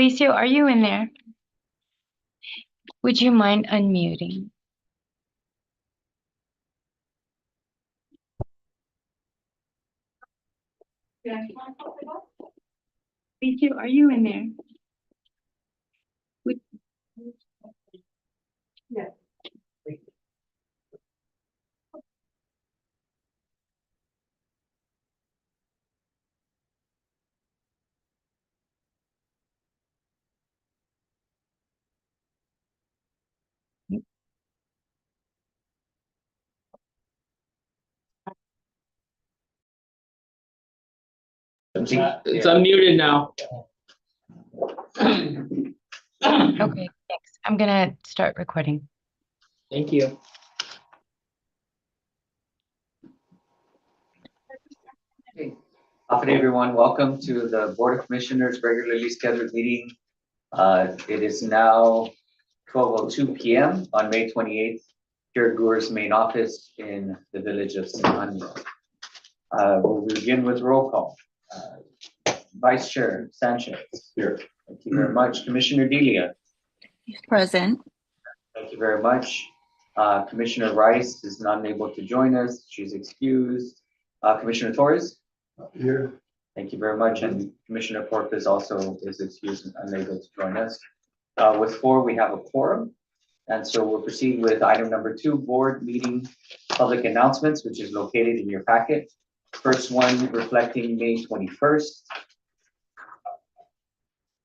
Felicio, are you in there? Would you mind unmuting? Felicio, are you in there? Yeah. It's unmuted now. Okay, thanks. I'm gonna start recording. Thank you. Hey, afternoon, everyone. Welcome to the Board of Commissioners regularly scheduled meeting. It is now 12:02 p.m. on May 28th, here at GHURA's main office in the village of San Juan. We'll begin with roll call. Vice Chair Sanchez. Here. Thank you very much. Commissioner Delia. Present. Thank you very much. Commissioner Rice is not able to join us. She's excused. Commissioner Torres. Here. Thank you very much. And Commissioner Porpoise also is excused and unable to join us. With 4, we have a quorum. And so we'll proceed with item number 2, board meeting public announcements, which is located in your packet. First one reflecting May 21st.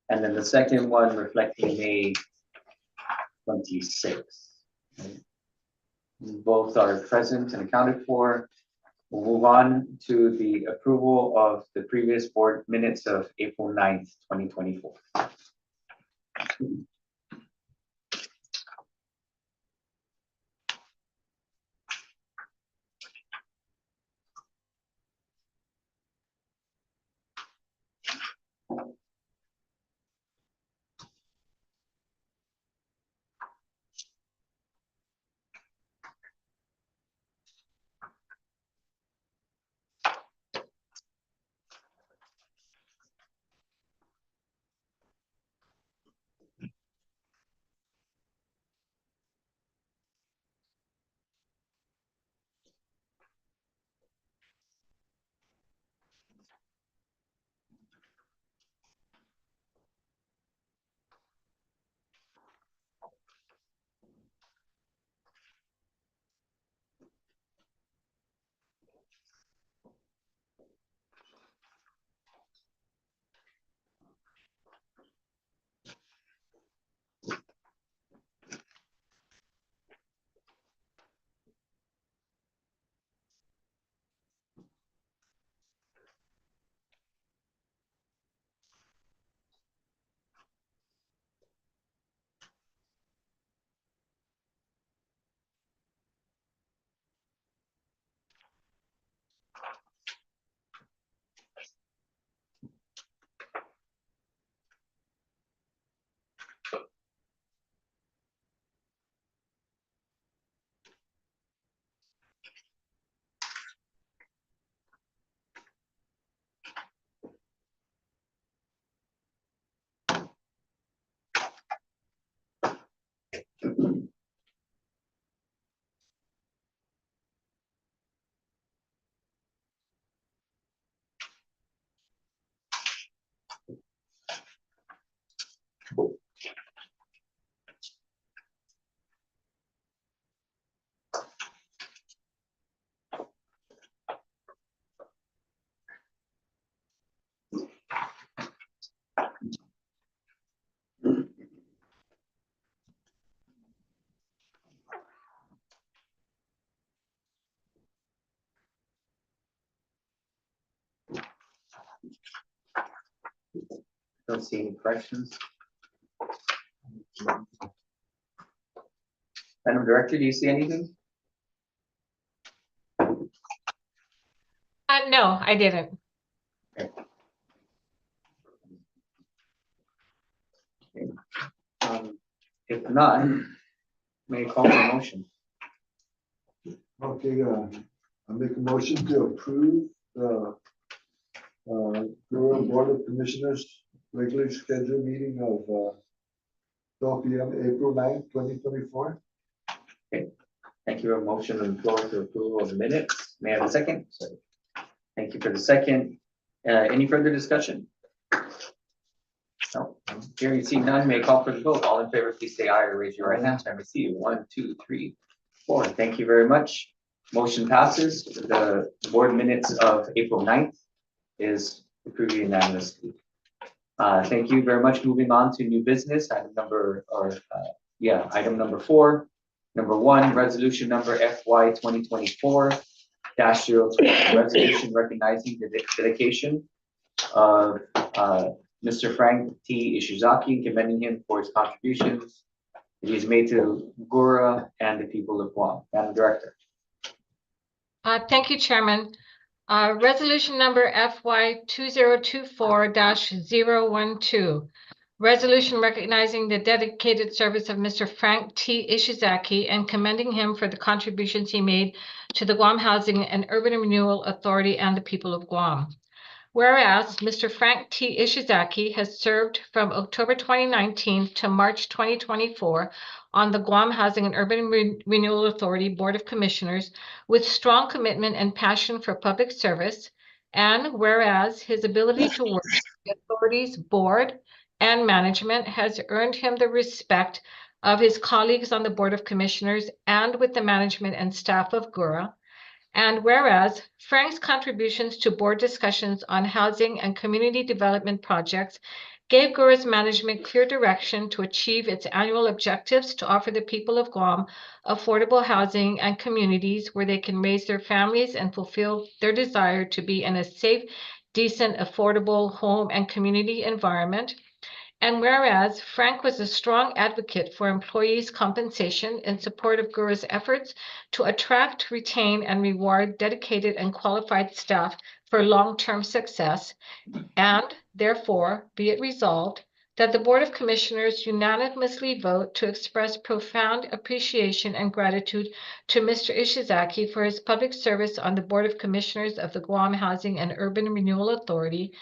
And then the second one reflecting May 26th. Both are present and accounted for. We'll move on to the approval of the previous board minutes of April 9th, 2024. Don't see any questions. Madam Director, do you see anything? No, I didn't. Okay. If not, may I call for a motion? Okay, I make a motion to approve the GHURA Board of Commissioners regular scheduled meeting of 12 p.m. April 9th, 2024. Thank you. A motion on the floor to approval of the minutes. May I have a second? Thank you for the second. Any further discussion? No. Hearing seen none, may I call for the vote. All in favor, please say aye or raise your right hand. I see you. 1, 2, 3, 4. Thank you very much. Motion passes. The board minutes of April 9th is approved unanimously. Thank you very much. Moving on to new business, item number 4. Number 1, resolution number FY 2024-02, resolution recognizing the dedication of Mr. Frank T. Ishizaki and commending him for his contributions that he's made to GHURA and the people of Guam. Madam Director. Thank you, Chairman. Resolution number FY 2024-012. Resolution recognizing the dedicated service of Mr. Frank T. Ishizaki and commending him for the contributions he made to the Guam Housing and Urban Renewal Authority and the people of Guam. Whereas Mr. Frank T. Ishizaki has served from October 2019 to March 2024 on the Guam Housing and Urban Renewal Authority Board of Commissioners with strong commitment and passion for public service, and whereas his ability to work with the authority's board and management has earned him the respect of his colleagues on the Board of Commissioners and with the management and staff of GHURA, and whereas Frank's contributions to board discussions on housing and community development projects gave GHURA's management clear direction to achieve its annual objectives to offer the people of Guam affordable housing and communities where they can raise their families and fulfill their desire to be in a safe, decent, affordable home and community environment. And whereas Frank was a strong advocate for employees' compensation in support of GHURA's efforts to attract, retain, and reward dedicated and qualified staff for long-term success, and therefore be it resolved that the Board of Commissioners unanimously vote to express profound appreciation and gratitude to Mr. Ishizaki for his public service on the Board of Commissioners of the Guam Housing and Urban Renewal Authority,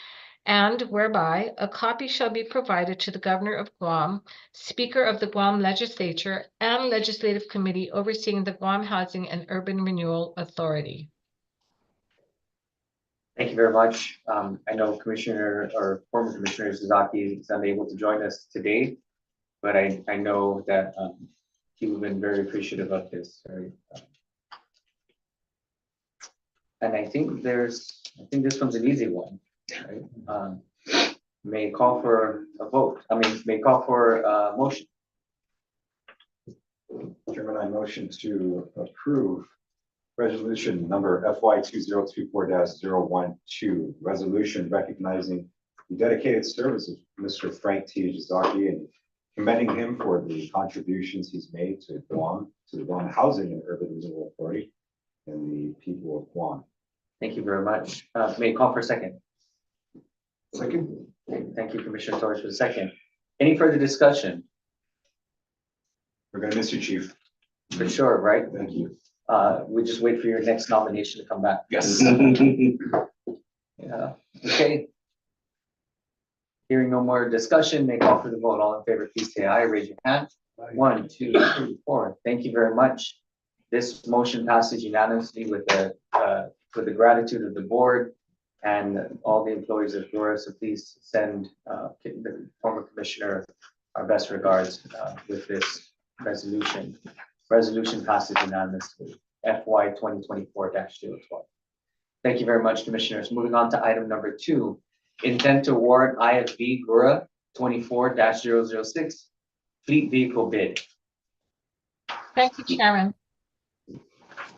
and whereby a copy shall be provided to the Governor of Guam, Speaker of the Guam Legislature, and Legislative Committee overseeing the Guam Housing and Urban Renewal Authority. Thank you very much. I know Commissioner or former Commissioner Ishizaki is unable to join us today, but I know that he would have been very appreciative of this. And I think this one's an easy one. Right? May call for a vote. May call for a motion. Chairman, I motion to approve resolution number FY 2024-012, resolution recognizing the dedicated service of Mr. Frank T. Ishizaki and commending him for the contributions he's made to Guam, to the Guam Housing and Urban Renewal Authority and the people of Guam. Thank you very much. May call for a second. Second. Thank you, Commissioner Torres, for the second. Any further discussion? We're going to miss you, Chief. For sure, right? Thank you. We just wait for your next nomination to come back. Yes. Yeah. Okay. Hearing no more discussion, may call for the vote. All in favor, please say aye. Raise your hand. 1, 2, 3, 4. Thank you very much. This motion passes unanimously with the gratitude of the board and all the employees of GHURA. So please send the former commissioner our best regards with this resolution. Resolution passes unanimously. FY 2024-012. Thank you very much, commissioners. Moving on to item number 2, intent to award IFB GHURA 24-006 fleet vehicle bid. Thank you, Chairman.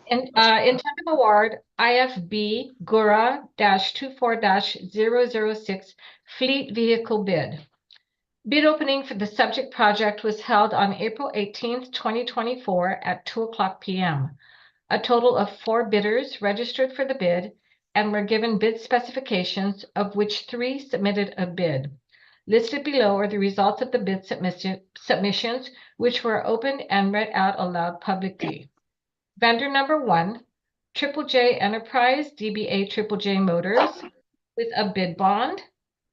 Intent of award IFB GHURA 24-006 fleet vehicle bid. Bid opening for the subject project was held on April 18th, 2024 at 2:00 p.m. A total of 4 bidders registered for the bid and were given bid specifications, of which 3 submitted a bid. Listed below are the results of the bid submissions, which were opened and read out aloud publicly. Vendor number 1, Triple J Enterprise DBA Triple J Motors with a bid bond.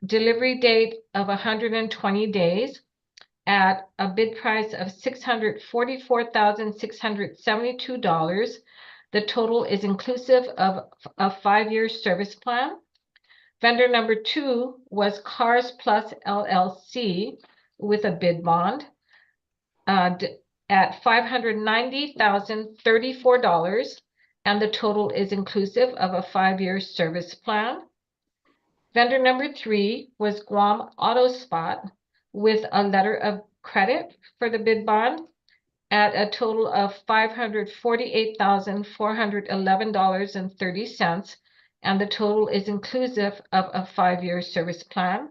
delivery date of 120 days at a bid price of $644,672. The total is inclusive of a 5-year service plan. Vendor number 2 was Cars Plus LLC with a bid bond at $590,034, and the total is inclusive of a 5-year service plan. Vendor number 3 was Guam Auto Spot with a letter of credit for the bid bond at a total of $548,411.30, and the total is inclusive of a 5-year service plan.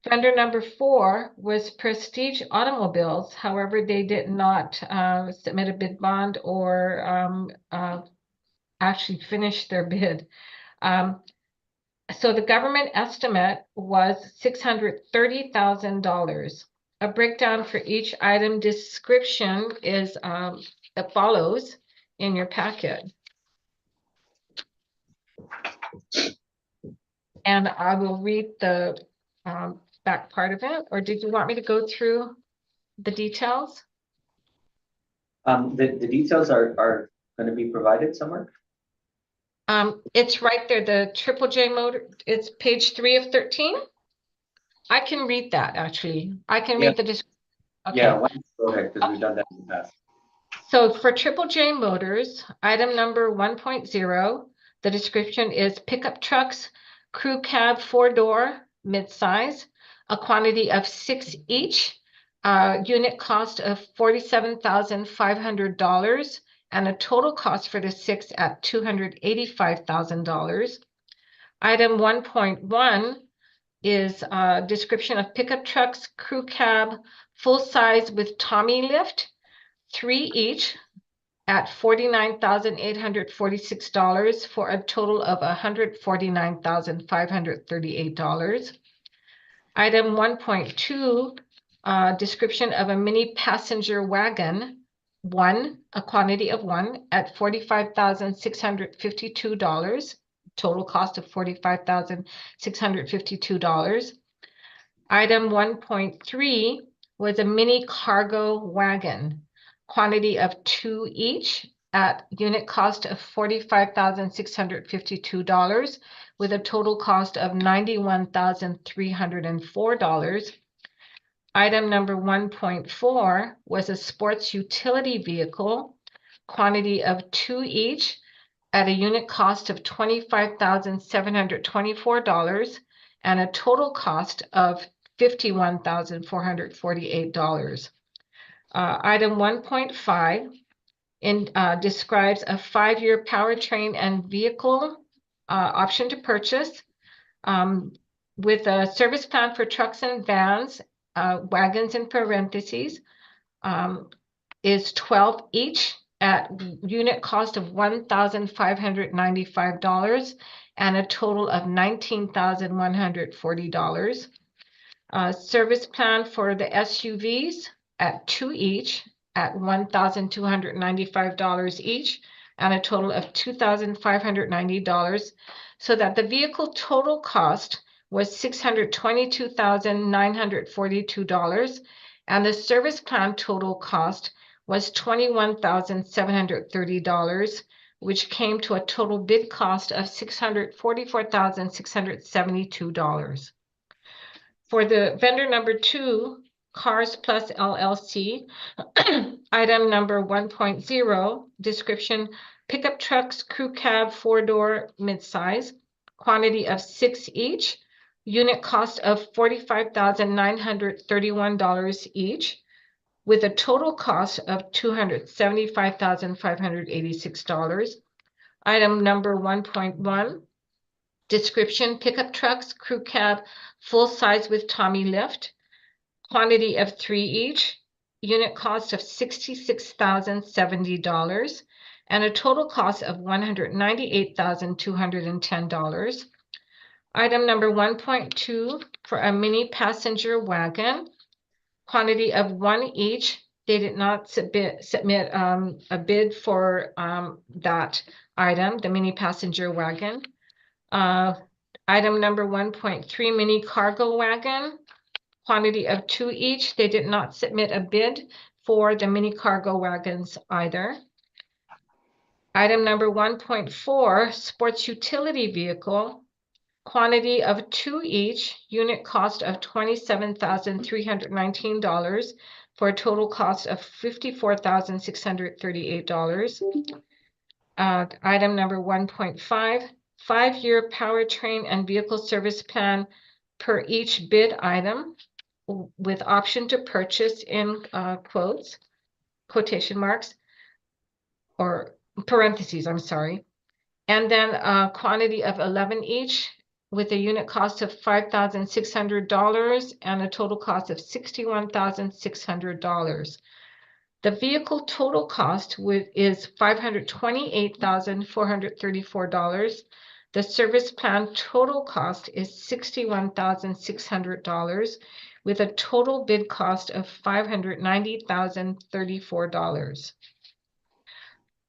Vendor number 4 was Prestige Automobiles. However, they did not submit a bid bond or actually finish their bid. So the government estimate was $630,000. A breakdown for each item description is as follows in your packet. And I will read the back part of it, or did you want me to go through the details? The details are going to be provided somewhere? It's right there, the Triple J motor, it's page 3 of 13. I can read that, actually. I can read the description. Okay. Yeah, why don't you go ahead, because we've done that in the past. So for Triple J Motors, item number 1.0, the description is pickup trucks, crew cab 4-door, midsize, a quantity of 6 each, unit cost of $47,500, and a total cost for the 6 at $285,000. Item 1.1 is a description of pickup trucks, crew cab, full size with Tommy lift, 3 each at $49,846 for a total of $149,538. Item 1.2, description of a mini passenger wagon, 1, a quantity of 1 at $45,652, total cost of $45,652. Item 1.3 was a mini cargo wagon, quantity of 2 each at unit cost of $45,652 with a total cost of $91,304. Item number 1.4 was a sports utility vehicle, quantity of 2 each at a unit cost of $25,724 and a total cost of $51,448. Item 1.5 describes a 5-year powertrain and vehicle option to purchase with a service plan for trucks and vans, wagons in parentheses, is 12 each at unit cost of $1,595 and a total of $19,140. Service plan for the SUVs at 2 each at $1,295 each and a total of $2,590, so that the vehicle total cost was $622,942 and the service plan total cost was $21,730, which came to a total bid cost of $644,672. For the vendor number 2, Cars Plus LLC, item number 1.0, description, pickup trucks, crew cab, 4-door, midsize, quantity of 6 each, unit cost of $45,931 each, with a total cost of $275,586. Item number 1.1, description, pickup trucks, crew cab, full size with Tommy lift, quantity of 3 each, unit cost of $66,070, and a total cost of $198,210. Item number 1.2 for a mini passenger wagon, quantity of 1 each. They did not submit a bid for that item, the mini passenger wagon. Item Item number 1.3, mini cargo wagon, quantity of 2 each. They did not submit a bid for the mini cargo wagons either. Item number 1.4, sports utility vehicle, quantity of 2 each, unit cost of $27,319 for a total cost of $54,638. Item number 1.5, 5-year powertrain and vehicle service plan per each bid item with option to purchase in quotation marks, or parentheses, I'm sorry. And then a quantity of 11 each with a unit cost of $5,600 and a total cost of $61,600. The vehicle total cost is $528,434. The service plan total cost is $61,600 with a total bid cost of $590,034.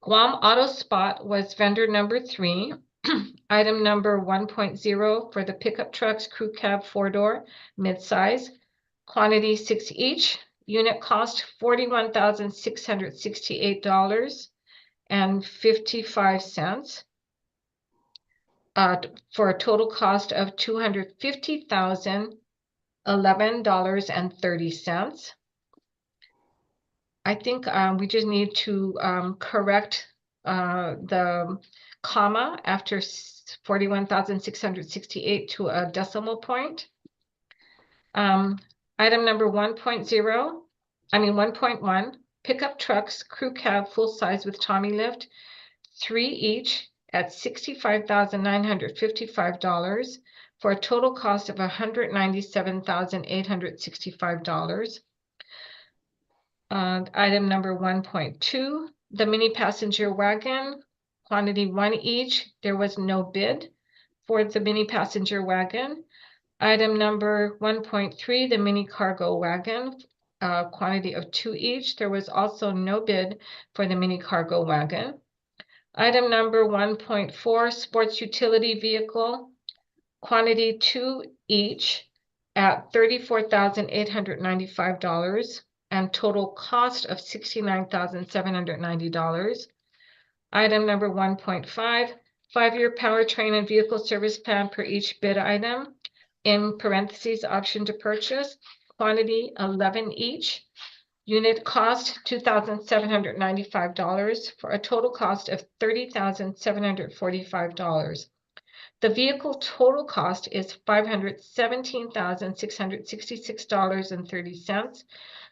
Guam Auto Spot was vendor number 3. Item number 1.0 for the pickup trucks, crew cab, 4-door, midsize, quantity 6 each. Unit cost $41,668.55 for a total cost of $250,011.30. I think we just need to correct the comma after 41,668 to a decimal point. Item number 1.1, pickup trucks, crew cab, full size with Tommy lift, 3 each at $65,955 for a total cost of $197,865. Item number 1.2, the mini passenger wagon, quantity 1 each. There was no bid for the mini passenger wagon. Item number 1.3, the mini cargo wagon, quantity of 2 each. There was also no bid for the mini cargo wagon. Item number 1.4, sports utility vehicle, quantity 2 each at $34,895 and total cost of $69,790. Item number 1.5, 5-year powertrain and vehicle service plan per each bid item, in parentheses, option to purchase, quantity 11 each, unit cost $2,795 for a total cost of $30,745. The vehicle total cost is $517,666.30.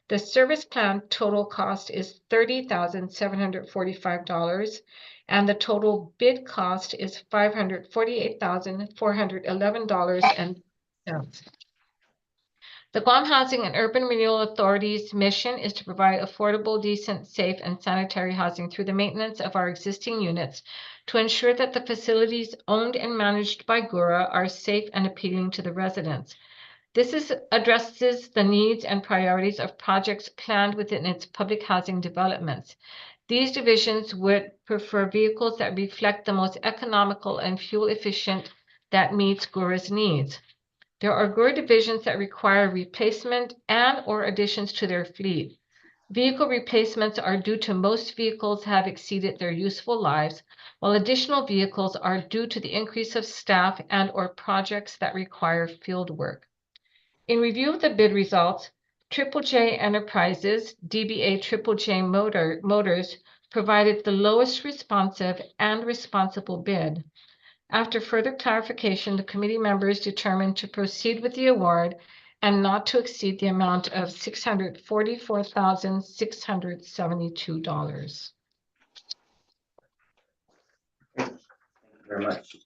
The service plan total cost is $30,745, and the total bid cost is $548,411.10. The Guam Housing and Urban Renewal Authority's mission is to provide affordable, decent, safe, and sanitary housing through the maintenance of our existing units to ensure that the facilities owned and managed by GHURA are safe and appealing to the residents. This addresses the needs and priorities of projects planned within its public housing developments. These divisions would prefer vehicles that reflect the most economical and fuel efficient that meets GHURA's needs. There are GHURA divisions that require replacement and or additions to their fleet. Vehicle replacements are due to most vehicles have exceeded their useful lives, while additional vehicles are due to the increase of staff and or projects that require field work. In review of the bid results, Triple J Enterprises, DBA Triple J Motors provided the lowest responsive and responsible bid. After further clarification, the committee members determined to proceed with the award and not to exceed the amount of $644,672. Thank you very much.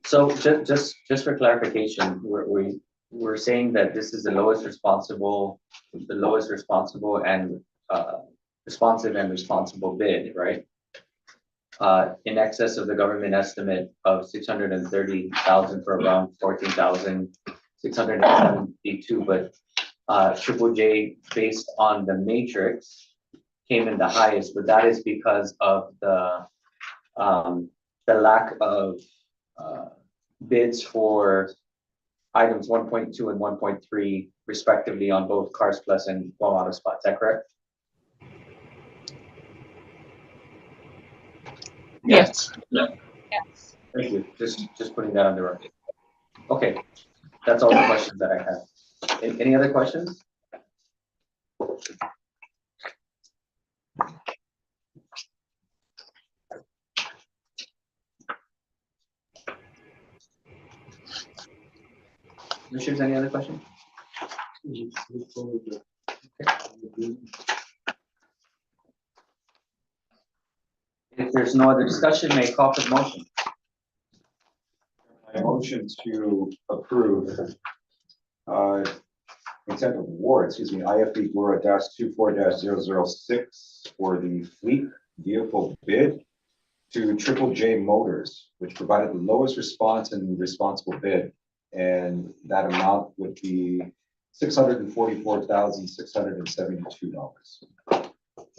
So just for clarification, we're saying that this is the lowest responsible and responsive and responsible bid, right? In excess of the government estimate of 630,000 for around 14,672, but Triple J, based on the matrix, came in the highest, but that is because of the lack of bids for items 1.2 and 1.3 respectively on both Cars Plus and Guam Auto Spot. Is that correct? Yes. Thank you. Just putting that on the record. Okay, that's all the questions that I have. Any other questions? Commissioners, any other questions? If there's no other discussion, may I call for the motion? A motion to approve consent of award, IFB GHURA -24-006 for the fleet vehicle bid to Triple J Motors, which provided the lowest response and responsible bid. And that amount would be $644,672.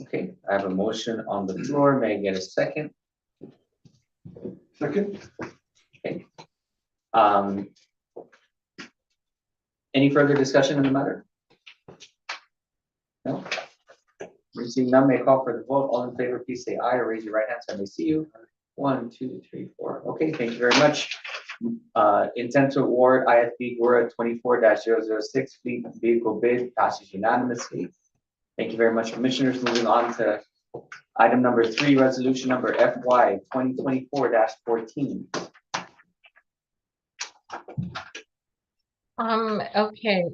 Okay, I have a motion on the floor. May I get a second? Second? Okay. Any further discussion on the matter? No? Seeing none, may I call for the vote. All in favor, please say aye or raise your right hand so I may see you. 1, 2, 3, 4. Okay, thank you very much. Intent to award IFB GHURA 24-006 fleet vehicle bid passes unanimously. Thank you very much, commissioners. Moving on to item number 3, resolution number FY 2024-14. Okay.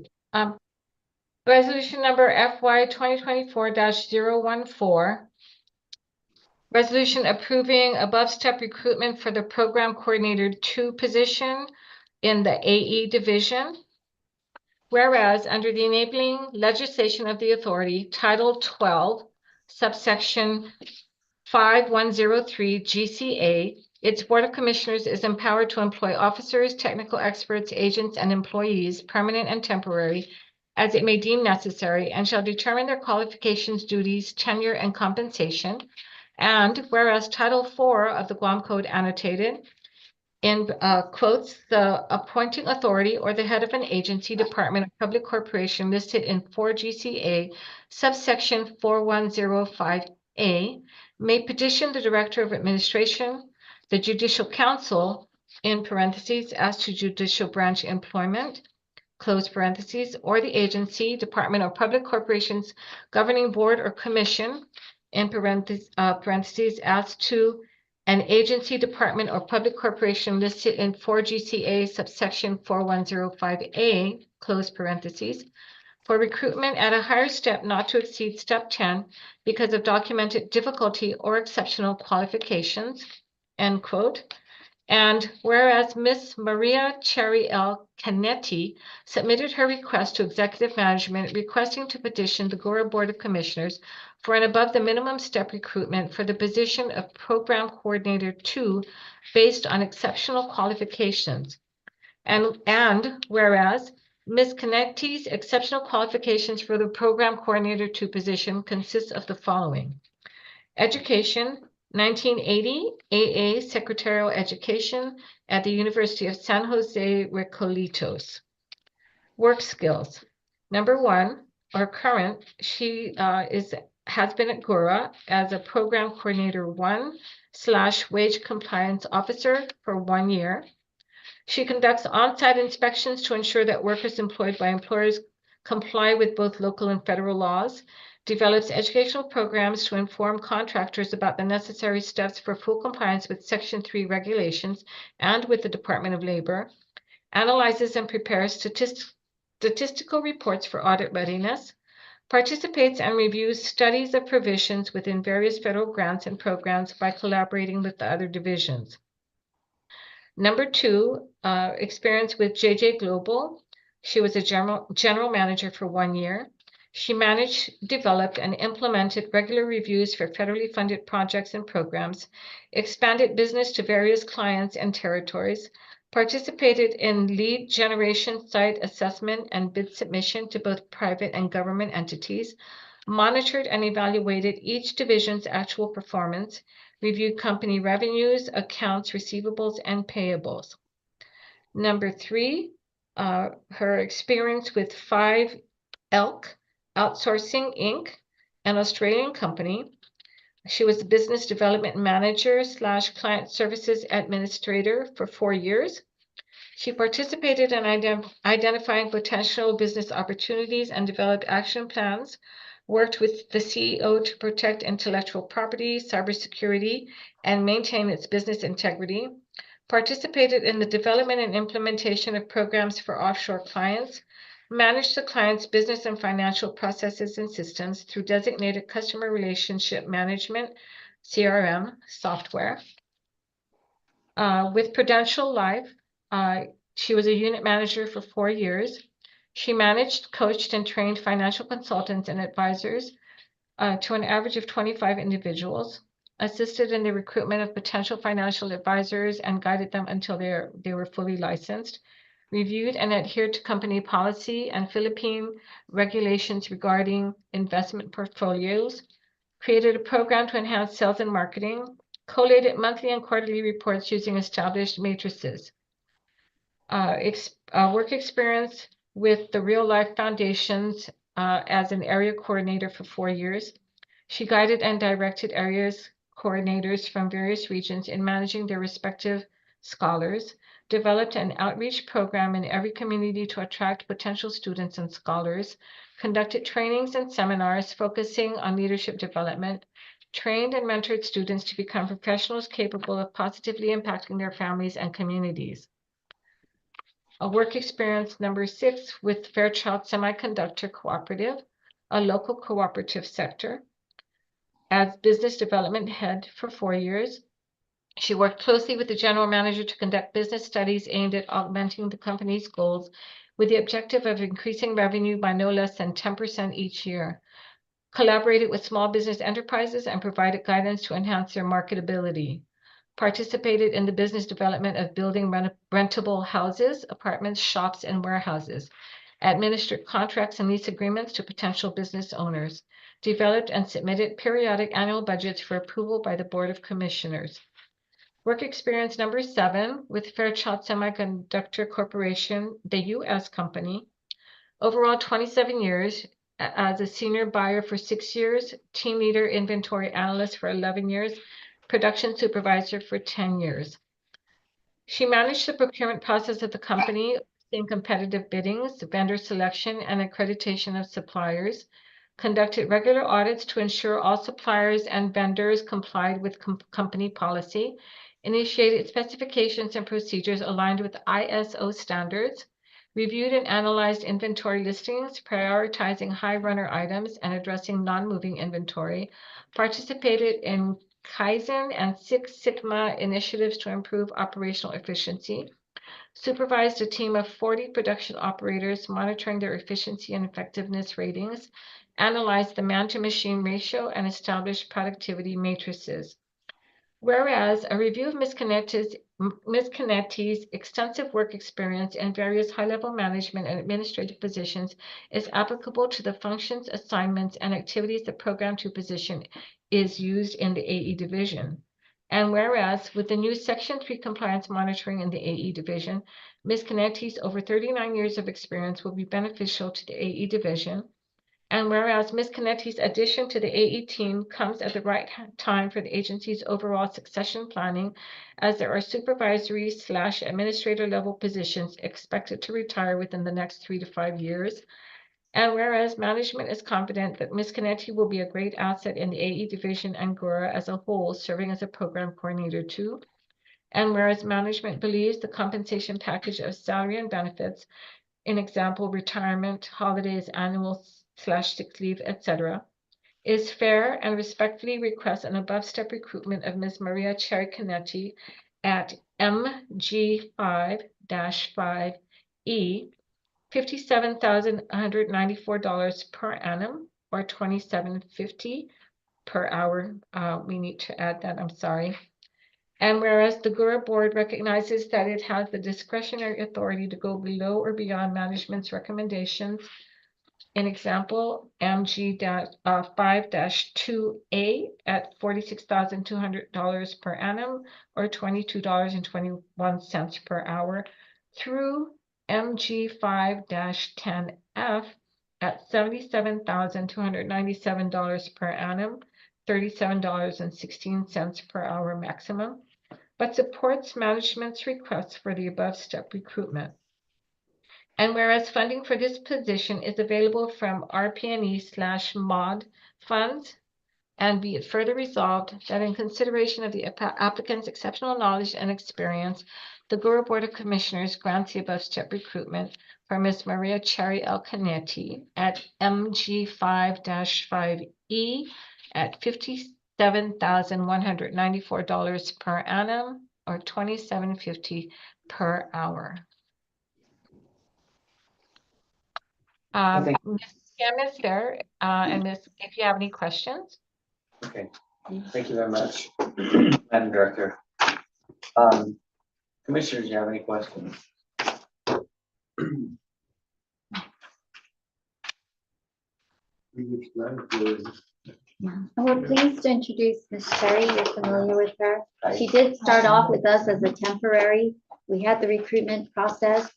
Resolution number FY 2024-014. Resolution approving above step recruitment for the Program Coordinator 2 position in the AE division. Whereas under the enabling legislation of the authority, Title 12, subsection 5103 GCA, its Board of Commissioners is empowered to employ officers, technical experts, agents, and employees, permanent and temporary, as it may deem necessary, and shall determine their qualifications, duties, tenure, and compensation. And whereas Title 4 of the Guam Code annotated in quotes, the appointing authority or the head of an agency, department, or public corporation listed in 4 GCA, subsection 4105A, may petition the Director of Administration, the Judicial Council, in parentheses, as to judicial branch employment, close parentheses, or the agency, department, or public corporation's governing board or commission, in parentheses, as to an agency, department, or public corporation listed in 4 GCA subsection 4105A, close parentheses, for recruitment at a higher step not to exceed step 10 because of documented difficulty or exceptional qualifications, end quote. And whereas Ms. Maria Cherry L. Canetti submitted her request to Executive Management requesting to petition the GHURA Board of Commissioners for an above the minimum step recruitment for the position of Program Coordinator 2 based on exceptional qualifications. And whereas Ms. Canetti's exceptional qualifications for the Program Coordinator 2 position consists of the following: education, 1980 AA Secretarial Education at the University of San Jose Recoletos. Work skills. Number 1, or current, she has been at GHURA as a Program Coordinator 1/Wage Compliance Officer for 1 year. She conducts on-site inspections to ensure that workers employed by employers comply with both local and federal laws, develops educational programs to inform contractors about the necessary steps for full compliance with Section 3 regulations and with the Department of Labor, analyzes and prepares statistical reports for audit readiness, participates and reviews studies of provisions within various federal grants and programs by collaborating with the other divisions. Number 2, experience with JJ Global. She was a general manager for 1 year. She managed, developed, and implemented regular reviews for federally funded projects and programs, expanded business to various clients and territories, participated in lead generation, site assessment, and bid submission to both private and government entities, monitored and evaluated each division's actual performance, reviewed company revenues, accounts, receivables, and payables. Number 3, her experience with 5 Elk Outsourcing Inc., an Australian company. She was the business development manager / client services administrator for 4 years. She participated in identifying potential business opportunities and developed action plans, worked with the CEO to protect intellectual property, cybersecurity, and maintain its business integrity, participated in the development and implementation of programs for offshore clients, managed the client's business and financial processes and systems through designated customer relationship management, CRM software. With Prudential Life, she was a unit manager for 4 years. She managed, coached, and trained financial consultants and advisors to an average of 25 individuals, assisted in the recruitment of potential financial advisors and guided them until they were fully licensed, reviewed and adhered to company policy and Philippine regulations regarding investment portfolios, created a program to enhance sales and marketing, collated monthly and quarterly reports using established matrices. Work experience with the Real Life Foundations as an area coordinator for 4 years. She guided and directed areas coordinators from various regions in managing their respective scholars, developed an outreach program in every community to attract potential students and scholars, conducted trainings and seminars focusing on leadership development, trained and mentored students to become professionals capable of positively impacting their families and communities. A work experience number 6 with Fairchild Semiconductor Cooperative, a local cooperative sector. As business development head for 4 years, she worked closely with the general manager to conduct business studies aimed at augmenting the company's goals with the objective of increasing revenue by no less than 10% each year. Collaborated with small business enterprises and provided guidance to enhance their marketability. Participated in the business development of building rentable houses, apartments, shops, and warehouses. Administered contracts and lease agreements to potential business owners. Developed and submitted periodic annual budgets for approval by the Board of Commissioners. Work experience number 7 with Fairchild Semiconductor Corporation, the U.S. company. Overall, 27 years as a senior buyer for 6 years, team leader inventory analyst for 11 years, production supervisor for 10 years. She managed the procurement process of the company in competitive biddings, vendor selection, and accreditation of suppliers, conducted regular audits to ensure all suppliers and vendors complied with company policy, initiated specifications and procedures aligned with ISO standards, reviewed and analyzed inventory listings, prioritizing high runner items and addressing non-moving inventory, participated in Kaizen and Six Sigma initiatives to improve operational efficiency, supervised a team of 40 production operators monitoring their efficiency and effectiveness ratings, analyzed the man-to-machine ratio, and established productivity matrices. Whereas a review of Ms. Canetti's extensive work experience in various high-level management and administrative positions is applicable to the functions, assignments, and activities the Program 2 position is used in the AE division. And whereas with the new Section 3 compliance monitoring in the AE division, Ms. Canetti's over 39 years of experience will be beneficial to the AE division. And whereas Ms. Canetti's addition to the AE team comes at the right time for the agency's overall succession planning, as there are supervisory / administrator level positions expected to retire within the next 3 to 5 years. And whereas management is confident that Ms. Canetti will be a great asset in the AE division and GHURA as a whole, serving as a program coordinator too. And whereas management believes the compensation package of salary and benefits, in example, retirement, holidays, annual / sick leave, etc., is fair and respectfully requests an above-step recruitment of Ms. Maria Cherry Canetti at MG5-5E, $57,194 per annum, or $27.50 per hour. We need to add that, I'm sorry. And whereas the GHURA board recognizes that it has the discretionary authority to go below or beyond management's recommendations, in example, MG5-2A at $46,200 per annum, or $22.21 per hour, through MG5-10F at $77,297 per annum, $37.16 per hour maximum, but supports management's request for the above step recruitment. And whereas funding for this position is available from RP&E/MOD funds, and be it further resolved that in consideration of the applicant's exceptional knowledge and experience, the GHURA Board of Commissioners grants the above step recruitment for Ms. Maria Cherry El Canetti at MG5-5E at $57,194 per annum or $27.50 per hour. think- Ms. Kim is there, and Ms. if you have any questions. Okay, thank you very much, Madam Director. Commissioners, do you have any questions? We explained for And we're pleased to introduce Ms. Cherry. You're familiar with her. Hi. She did start off with us as a temporary. We had the recruitment process.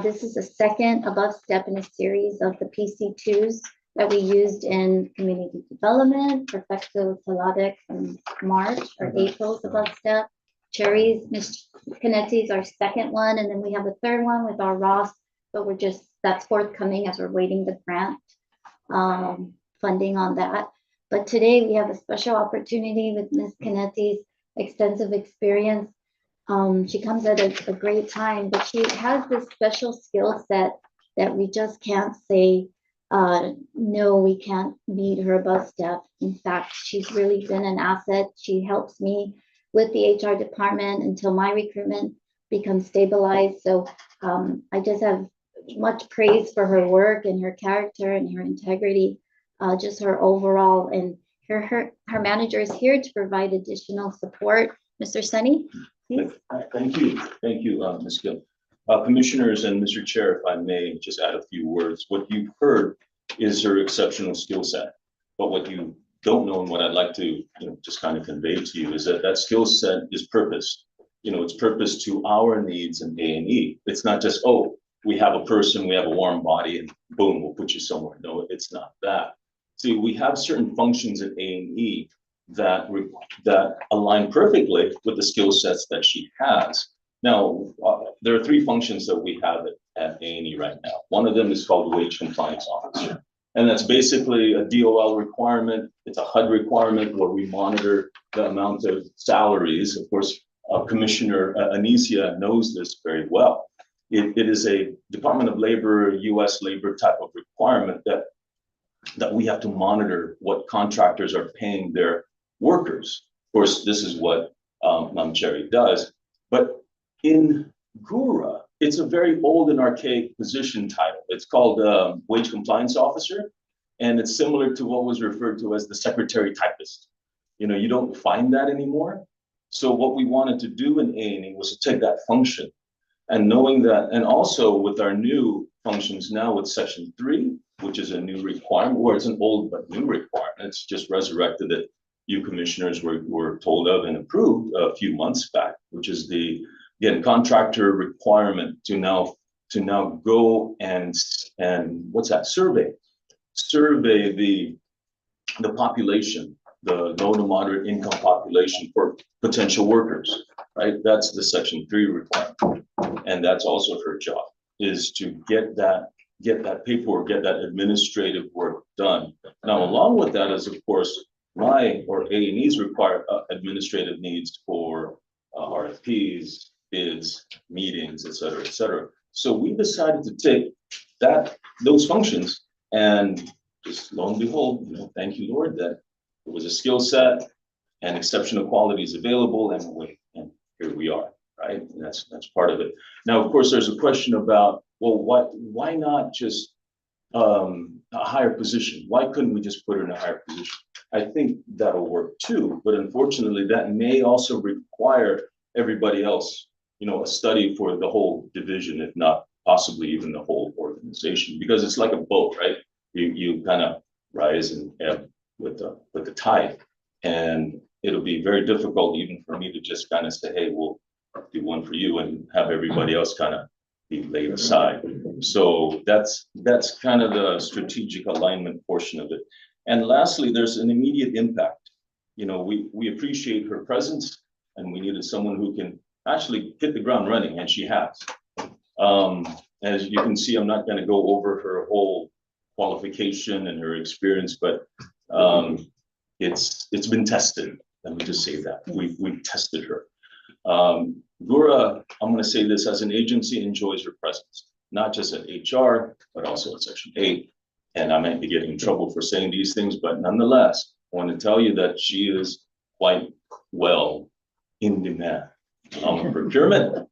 This is the second above step in a series of the PC2s that we used in community development, Perfecto Saladic from March or April's above step. Cherry's, Ms. Canetti's our second one, and then we have a third one with our Ross, but that's forthcoming as we're waiting the grant funding on that. But today we have a special opportunity with Ms. Canetti's extensive experience. She comes at a great time, but she has this special skill set that we just can't say, no, we can't meet her above step. In fact, she's really been an asset. She helps me with the HR department until my recruitment becomes stabilized. So I just have much praise for her work and her character and her integrity, just her overall, and her manager is here to provide additional support. Mr. Sunny, please. Thank you, Ms. Gill. Commissioners and Mr. Chair, if I may just add a few words. What you've heard is her exceptional skill set, but what you don't know and what I'd like to just kind of convey to you is that that skill set is purposed. It's purposed to our needs in A&E. It's not just, oh, we have a person, we have a warm body, and boom, we'll put you somewhere. No, it's not that. See, we have certain functions at A&E that align perfectly with the skill sets that she has. Now, there are three functions that we have at A&E right now. One of them is called Wage Compliance Officer. And that's basically a DOL requirement. It's a HUD requirement where we monitor the amount of salaries. Of course, Commissioner Anicia knows this very well. It is a Department of Labor, US labor type of requirement that we have to monitor what contractors are paying their workers. Of course, this is what Cherry does. But in GHURA, it's a very old and archaic position title. It's called Wage Compliance Officer, and it's similar to what was referred to as the secretary typist. You don't find that anymore. So what we wanted to do in A&E was to take that function, and knowing that, and also with our new functions now with Section 3, which is a new requirement, or it's an old but new requirement. It's just resurrected that you commissioners were told of and approved a few months back, which is the contractor requirement to now go and what's that? Survey the population, the low to moderate income population for potential workers, right? That's the Section 3 requirement, and that's also her job, is to get that paperwork, get that administrative work done. Now, along with that is, of course, my or A&E's require administrative needs for RFPs, bids, meetings, et cetera, et cetera. So we decided to take those functions, and just lo and behold, thank you, Lord, that it was a skill set and exceptional qualities available, and here we are, right? And that's part of it. Now, of course, there's a question about, well, why not just a higher position? Why couldn't we just put her in a higher position? I think that'll work too, but unfortunately, that may also require everybody else, a study for the whole division, if not possibly even the whole organization, because it's like a boat, right? You kind of rise and ebb with the tide, and it'll be very difficult even for me to just kind of say, hey, we'll do one for you and have everybody else kind of be laid aside. So that's kind of the strategic alignment portion of it. And lastly, there's an immediate impact. You know, we appreciate her presence, and we needed someone who can actually hit the ground running, and she has. As you can see, I'm not going to go over her whole qualification and her experience, but it's been tested. Let me just say that we've tested her. GHURA, I'm going to say this, as an agency, enjoys her presence, not just at HR, but also at Section 8. And I might be getting in trouble for saying these things, but nonetheless, I want to tell you that she is quite well in demand on procurement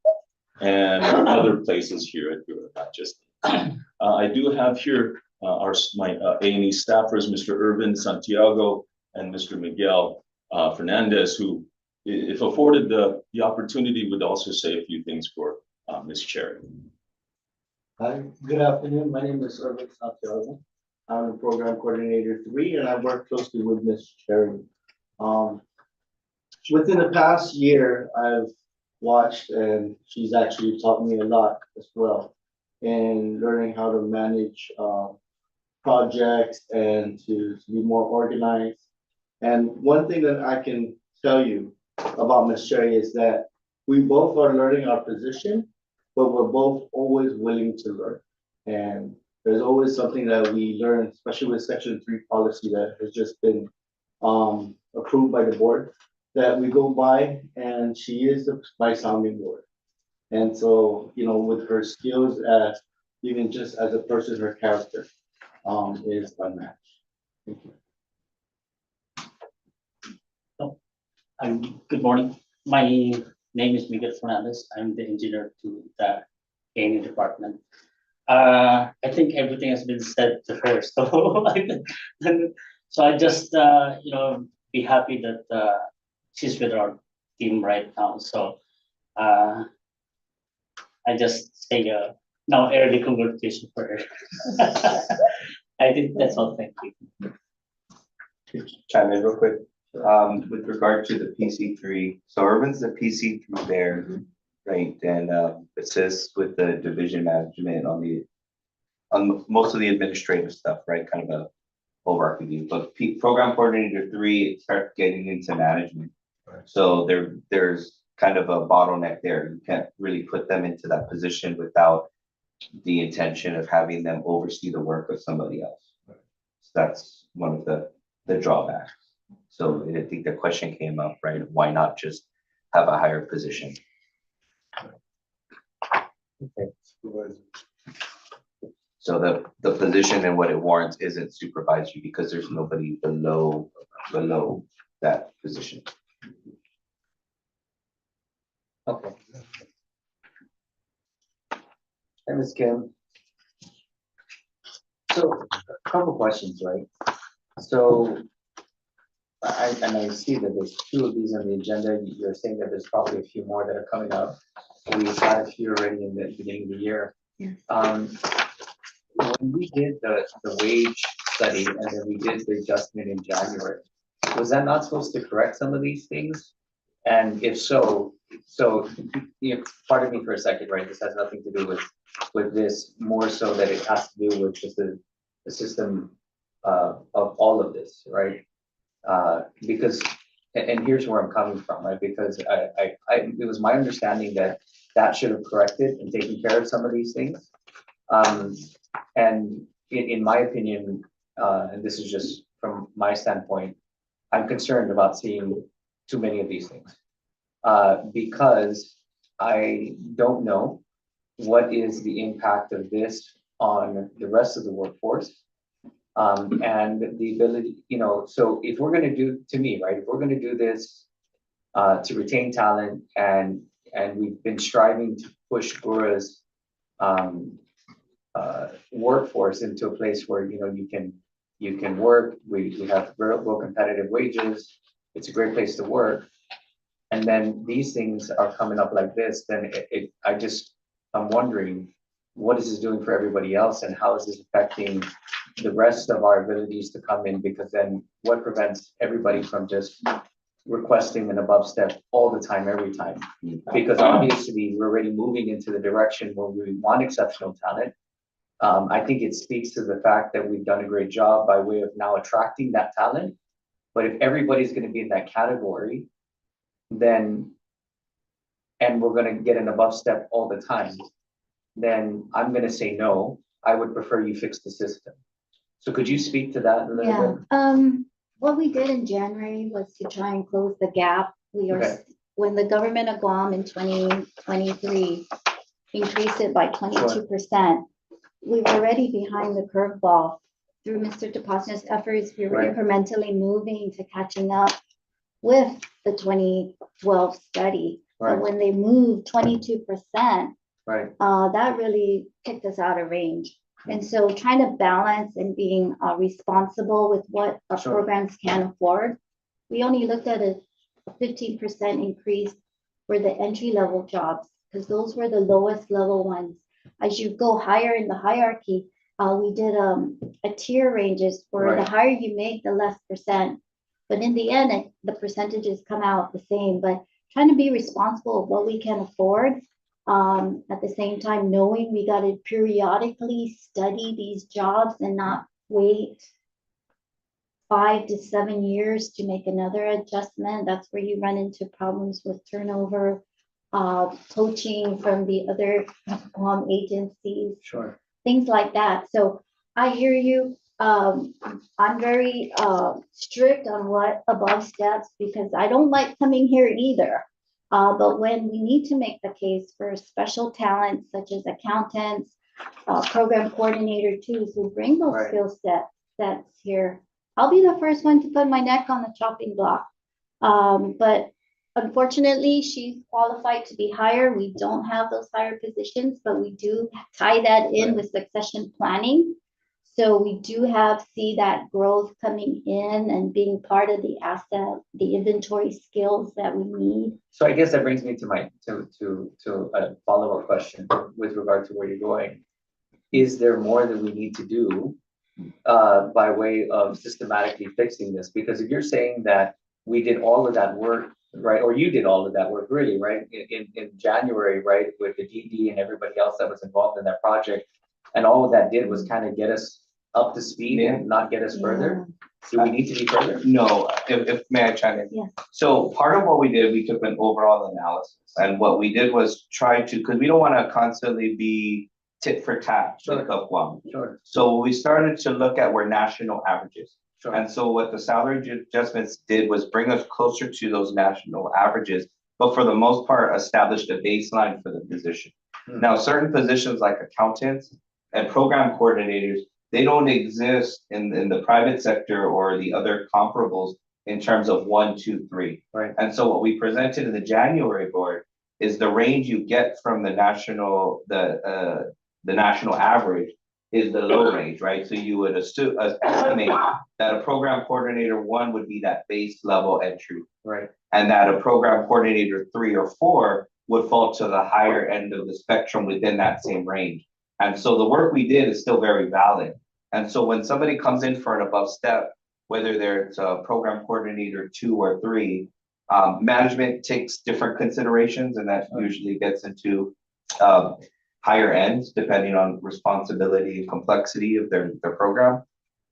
and other places here at GHURA, not just. I do have here my A&E staffers, Mr. Irvin Santiago and Mr. Miguel Fernandez, who, if afforded the opportunity, would also say a few things for Ms. Cherry. Hi, good afternoon. My name is Irvin Santiago. I'm the Program Coordinator 3, and I work closely with Ms. Cherry. Within the past year, I've watched, and she's actually taught me a lot as well in learning how to manage projects and to be more organized. And one thing that I can tell you about Ms. Cherry is that we both are learning our position, but we're both always willing to learn. And there's always something that we learn, especially with Section 3 policy that has just been approved by the board, that we go by, and she is my sounding board. And so, you know, with her skills as even just as a person, her character is unmatched. Thank you. Good morning. My name is Miguel Fernandez. I'm the engineer to the A&E department. I think everything has been said to her, so so I just you know, be happy that she's with our team right now. So I just say now early congratulations for her. I think that's all. Thank you. Chime in real quick. With regard to the PC3, so Irvin's the PC3 there, right? And assists with the division management on most of the administrative stuff, right? Kind of a overarching view. But Program Coordinator 3 starts getting into management. Right. So there's kind of a bottleneck there. You can't really put them into that position without the intention of having them oversee the work of somebody else. Right. So that's one of the drawbacks. So I think the question came up, right? Why not just have a higher position? Okay. So the position and what it warrants isn't supervisory because there's nobody below that position. Okay. And Ms. Kim. So a couple questions, right? So I see that there's 2 of these on the agenda. You're saying that there's probably a few more that are coming up. We've had a few already in the beginning of the year. Yeah. When we did the wage study and then we did the adjustment in January, was that not supposed to correct some of these things? And if so, you know, pardon me for a second, right? This has nothing to do with this, more so that it has to do with just the system of all of this, right? Because, and here's where I'm coming from, right? Because it was my understanding that should have corrected and taken care of some of these things. And in my opinion, and this is just from my standpoint, I'm concerned about seeing too many of these things because I don't know what is the impact of this on the rest of the workforce. And the ability, you know, so if we're going to do, to me, right, if we're going to do this to retain talent and we've been striving to push GHURA's workforce into a place where, you know, you can work, we have real competitive wages, it's a great place to work, and then these things are coming up like this, then I'm wondering, what is this doing for everybody else, and how is this affecting the rest of our abilities to come in? Because then what prevents everybody from just requesting an above step all the time, every time. Because obviously, we're already moving into the direction where we want exceptional talent. I think it speaks to the fact that we've done a great job by way of now attracting that talent. But if everybody's gonna be in that category, then, and we're gonna get an above step all the time, then I'm gonna say no. I would prefer you fix the system. So could you speak to that a little Yeah, bit? what we did in January was to try and close the gap. We are, Okay. when the government of Guam in 2023 increased it by 22%, we were already behind the curveball. Through Mr. DePasna's efforts, we were Right. incrementally moving to catching up with the 2012 study. Right. But when they moved 22%, Right, that really kicked us out of range. And so trying to balance and being responsible with what our Sure. programs can afford, we only looked at a 15% increase for the entry level jobs, because those were the lowest level ones. As you go higher in the hierarchy, we did a tier ranges where the Right. higher you make, the less percent. But in the end, the percentages come out the same, but trying to be responsible of what we can afford. At the same time, knowing we got to periodically study these jobs and not wait 5 to 7 years to make another adjustment. That's where you run into problems with turnover, poaching from the other agencies, sure. things like that. So I hear you. I'm very strict on what above steps, because I don't like coming here either. But when we need to make the case for special talents such as accountants, program coordinator too, so bring those Right. skill sets here. I'll be the first one to put my neck on the chopping block. But unfortunately, she's qualified to be higher. We don't have those higher positions, but we do tie that in Right. with succession planning. So we do see that growth coming in and being part of the asset, the inventory skills that we need. So I guess that brings me to a follow-up question with regard to where you're going. Is there more that we need to do by way of systematically fixing this? Because if you're saying that we did all of that work, right, or you did all of that work really, right, in January, right, with the DD and everybody else that was involved in that project, and all of that did was kind of get us up to speed and not get us further. Do we need to be further? No, if may I chime in? Yes. So part of what we did, we took an overall analysis, and what we did was try to, because we don't want to constantly be tit for tat with Guam. Sure, So we started to look at where national averages. sure. And so what the salary adjustments did was bring us closer to those national averages, but for the most part, established a baseline for the position. Now, certain positions like accountants and program coordinators, they don't exist in the private sector or the other comparables in terms of 1, 2, 3. Right. And so what we presented in the January board is the range you get from the national average is the low range, right? So you would estimate that a program coordinator 1 would be that base level entry. Right. And that a program coordinator 3 or 4 would fall to the higher end of the spectrum within that same range. And so the work we did is still very valid. And so when somebody comes in for an above step, whether there's a program coordinator 2 or 3, management takes different considerations, and that usually gets into higher ends depending on responsibility and complexity of their program.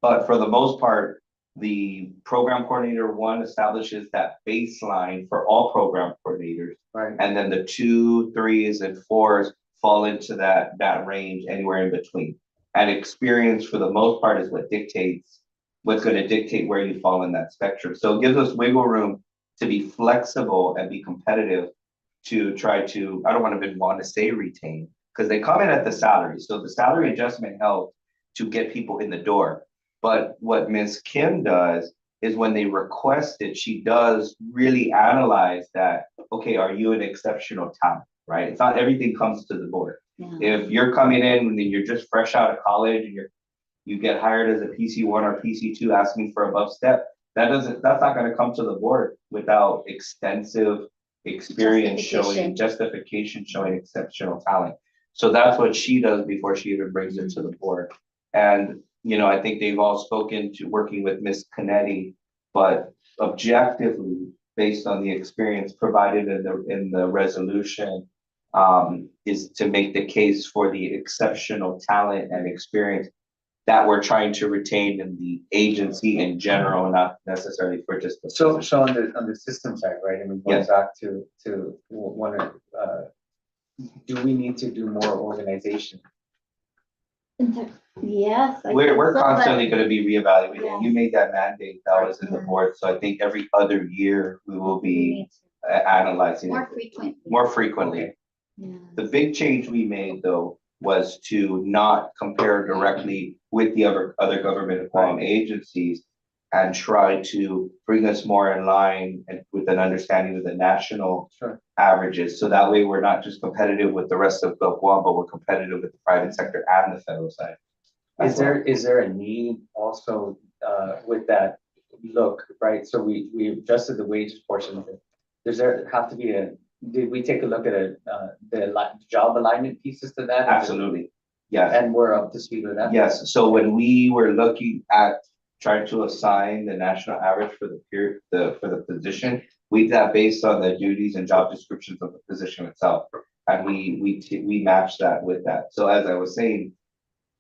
But for the most part, the program coordinator 1 establishes that baseline for all program coordinators. Right. And then the 2, 3s, and 4s fall into that range anywhere in between. And experience for the most part is what's going to dictate where you fall in that spectrum. So it gives us wiggle room to be flexible and be competitive to try to, I don't want to say retain, because they come in at the salary. So the salary adjustment helped to get people in the door. But what Ms. Kim does is when they request it, she does really analyze that, okay, are you an exceptional talent, right? It's not everything comes to the board. Yeah. If you're coming in and you're just fresh out of college and you get hired as a PC1 or PC2 asking for above step, that's not going to come to the board without extensive experience showing justification, showing exceptional talent. So that's what she does before she even brings it to the board. And I think they've all spoken to working with Ms. Canetti, but objectively, based on the experience provided in the resolution, is to make the case for the exceptional talent and experience that we're trying to retain in the agency in general, not necessarily for just the. So on the system side, right, I mean, going Yes. back to one of, do we need to do more organization? Yes. I think We're so, but- constantly gonna be reevaluating. Yes. You made that mandate, that was in the Yeah. board, so I think every other year we will We be need analyzing more it frequent. more frequently. Yeah. The big change we made, though, was to not compare directly with the other government agencies and try to bring us more in line and with an understanding of the national Sure. averages. So that way we're not just competitive with the rest of Guam, but we're competitive with the private sector and the federal side. Is there a need also with that look, right? So we adjusted the wages portion of it. Does there have to be did we take a look at the job alignment pieces to that? Absolutely, yes. And we're up to speed with that? Yes, so when we were looking at trying to assign the national average for the period, for the position, we did that based on the duties and job descriptions of the position itself. And we matched that with that. So as I was saying,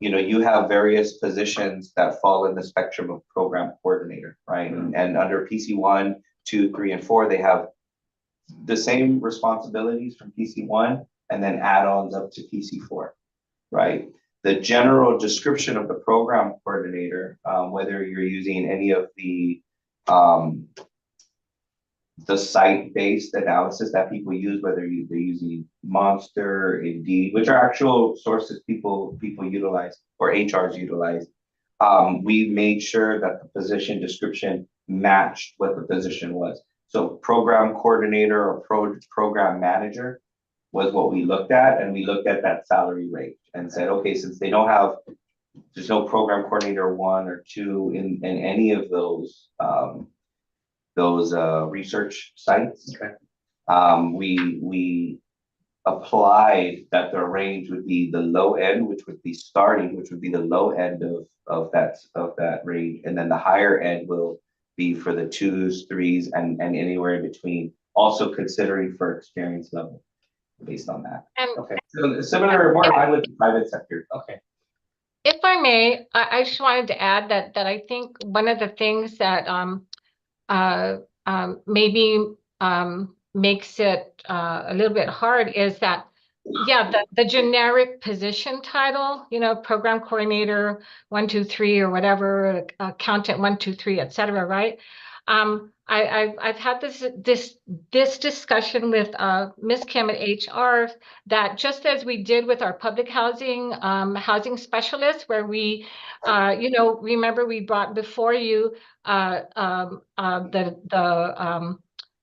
you know, you have various positions that fall in the spectrum of program coordinator, right? And under PC 1, 2, 3, and 4, they have the same responsibilities from PC 1 and then add-ons up to PC 4, right? The general description of the program coordinator, whether you're using any of the site-based analysis that people use, whether they're using Monster, Indeed, which are actual sources people utilize or HRs utilize. We made sure that the position description matched what the position was. So program coordinator or program manager was what we looked at, and we looked at that salary range and said, okay, since they don't have, there's no program coordinator 1 or 2 in any of those research sites. Okay. We applied that the range would be the low end, which would be starting, which would be the low end of that range, and then the higher end will be for the 2s, 3s, and anywhere in between, also considering for experience level based on that. And Okay, So similar, more in line with the private sector. okay. if I may, I just wanted to add that I think one of the things that maybe makes it a little bit hard is that, yeah, the generic position title, you know, program coordinator 1, 2, 3, or whatever, accountant 1, 2, 3, et cetera, right? I've had this discussion with Ms. Kim at HR, that just as we did with our public housing housing specialists, where we you know, remember we brought before you the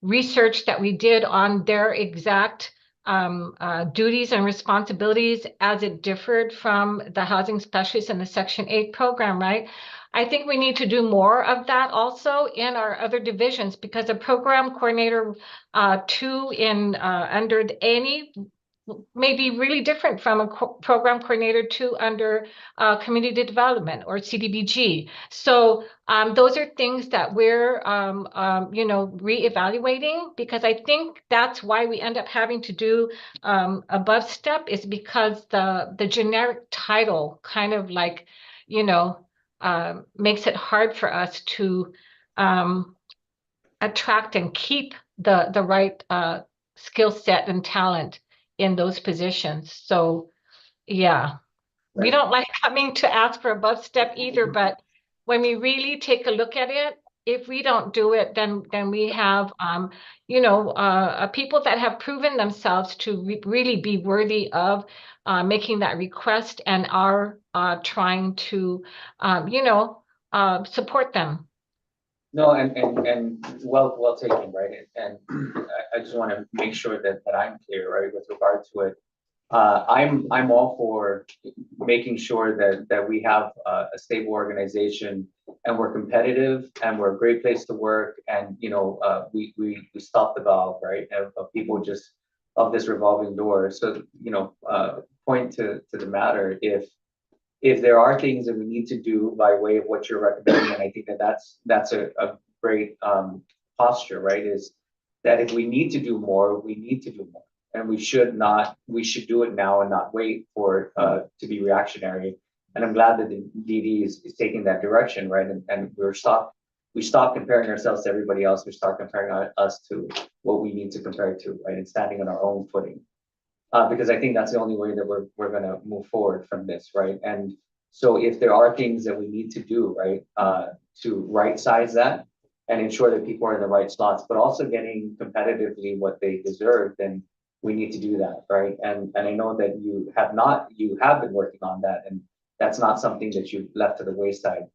research that we did on their exact duties and responsibilities as it differed from the housing specialists in the Section 8 program, right? I think we need to do more of that also in our other divisions, because a program coordinator 2 in under any may be really different from a program coordinator 2 under community development or CDBG. So those are things that we're, you know, reevaluating, because I think that's why we end up having to do above step, is because the generic title kind of like, you know, makes it hard for us to attract and keep the right skill set and talent in those positions. So yeah, we don't like coming to ask for above step either, but when we really take a look at it, if we don't do it, then we have you know, people that have proven themselves to really be worthy of making that request and are trying to you know, support them. No, and well taken, right? And I just want to make sure that I'm clear, right, with regard to it. I'm all for making sure that we have a stable organization, and we're competitive, and we're a great place to work, and you know, we stop the valve, right, of people just of this revolving door. So you know, point to the matter, if there are things that we need to do by way of what you're recommending, and I think that's a great posture, right? Is that if we need to do more, we need to do more. And we should do it now and not wait for it to be reactionary. And I'm glad that the DD is taking that direction, right? And we stop comparing ourselves to everybody else. We start comparing us to what we need to compare to, right? And standing on our own footing. Because I think that's the only way that we're gonna move forward from this, right? And so if there are things that we need to do, right, to right size that and ensure that people are in the right slots, but also getting competitively what they deserve, then we need to do that, right? And I know that you have been working on that, and that's not something that you've left to the wayside.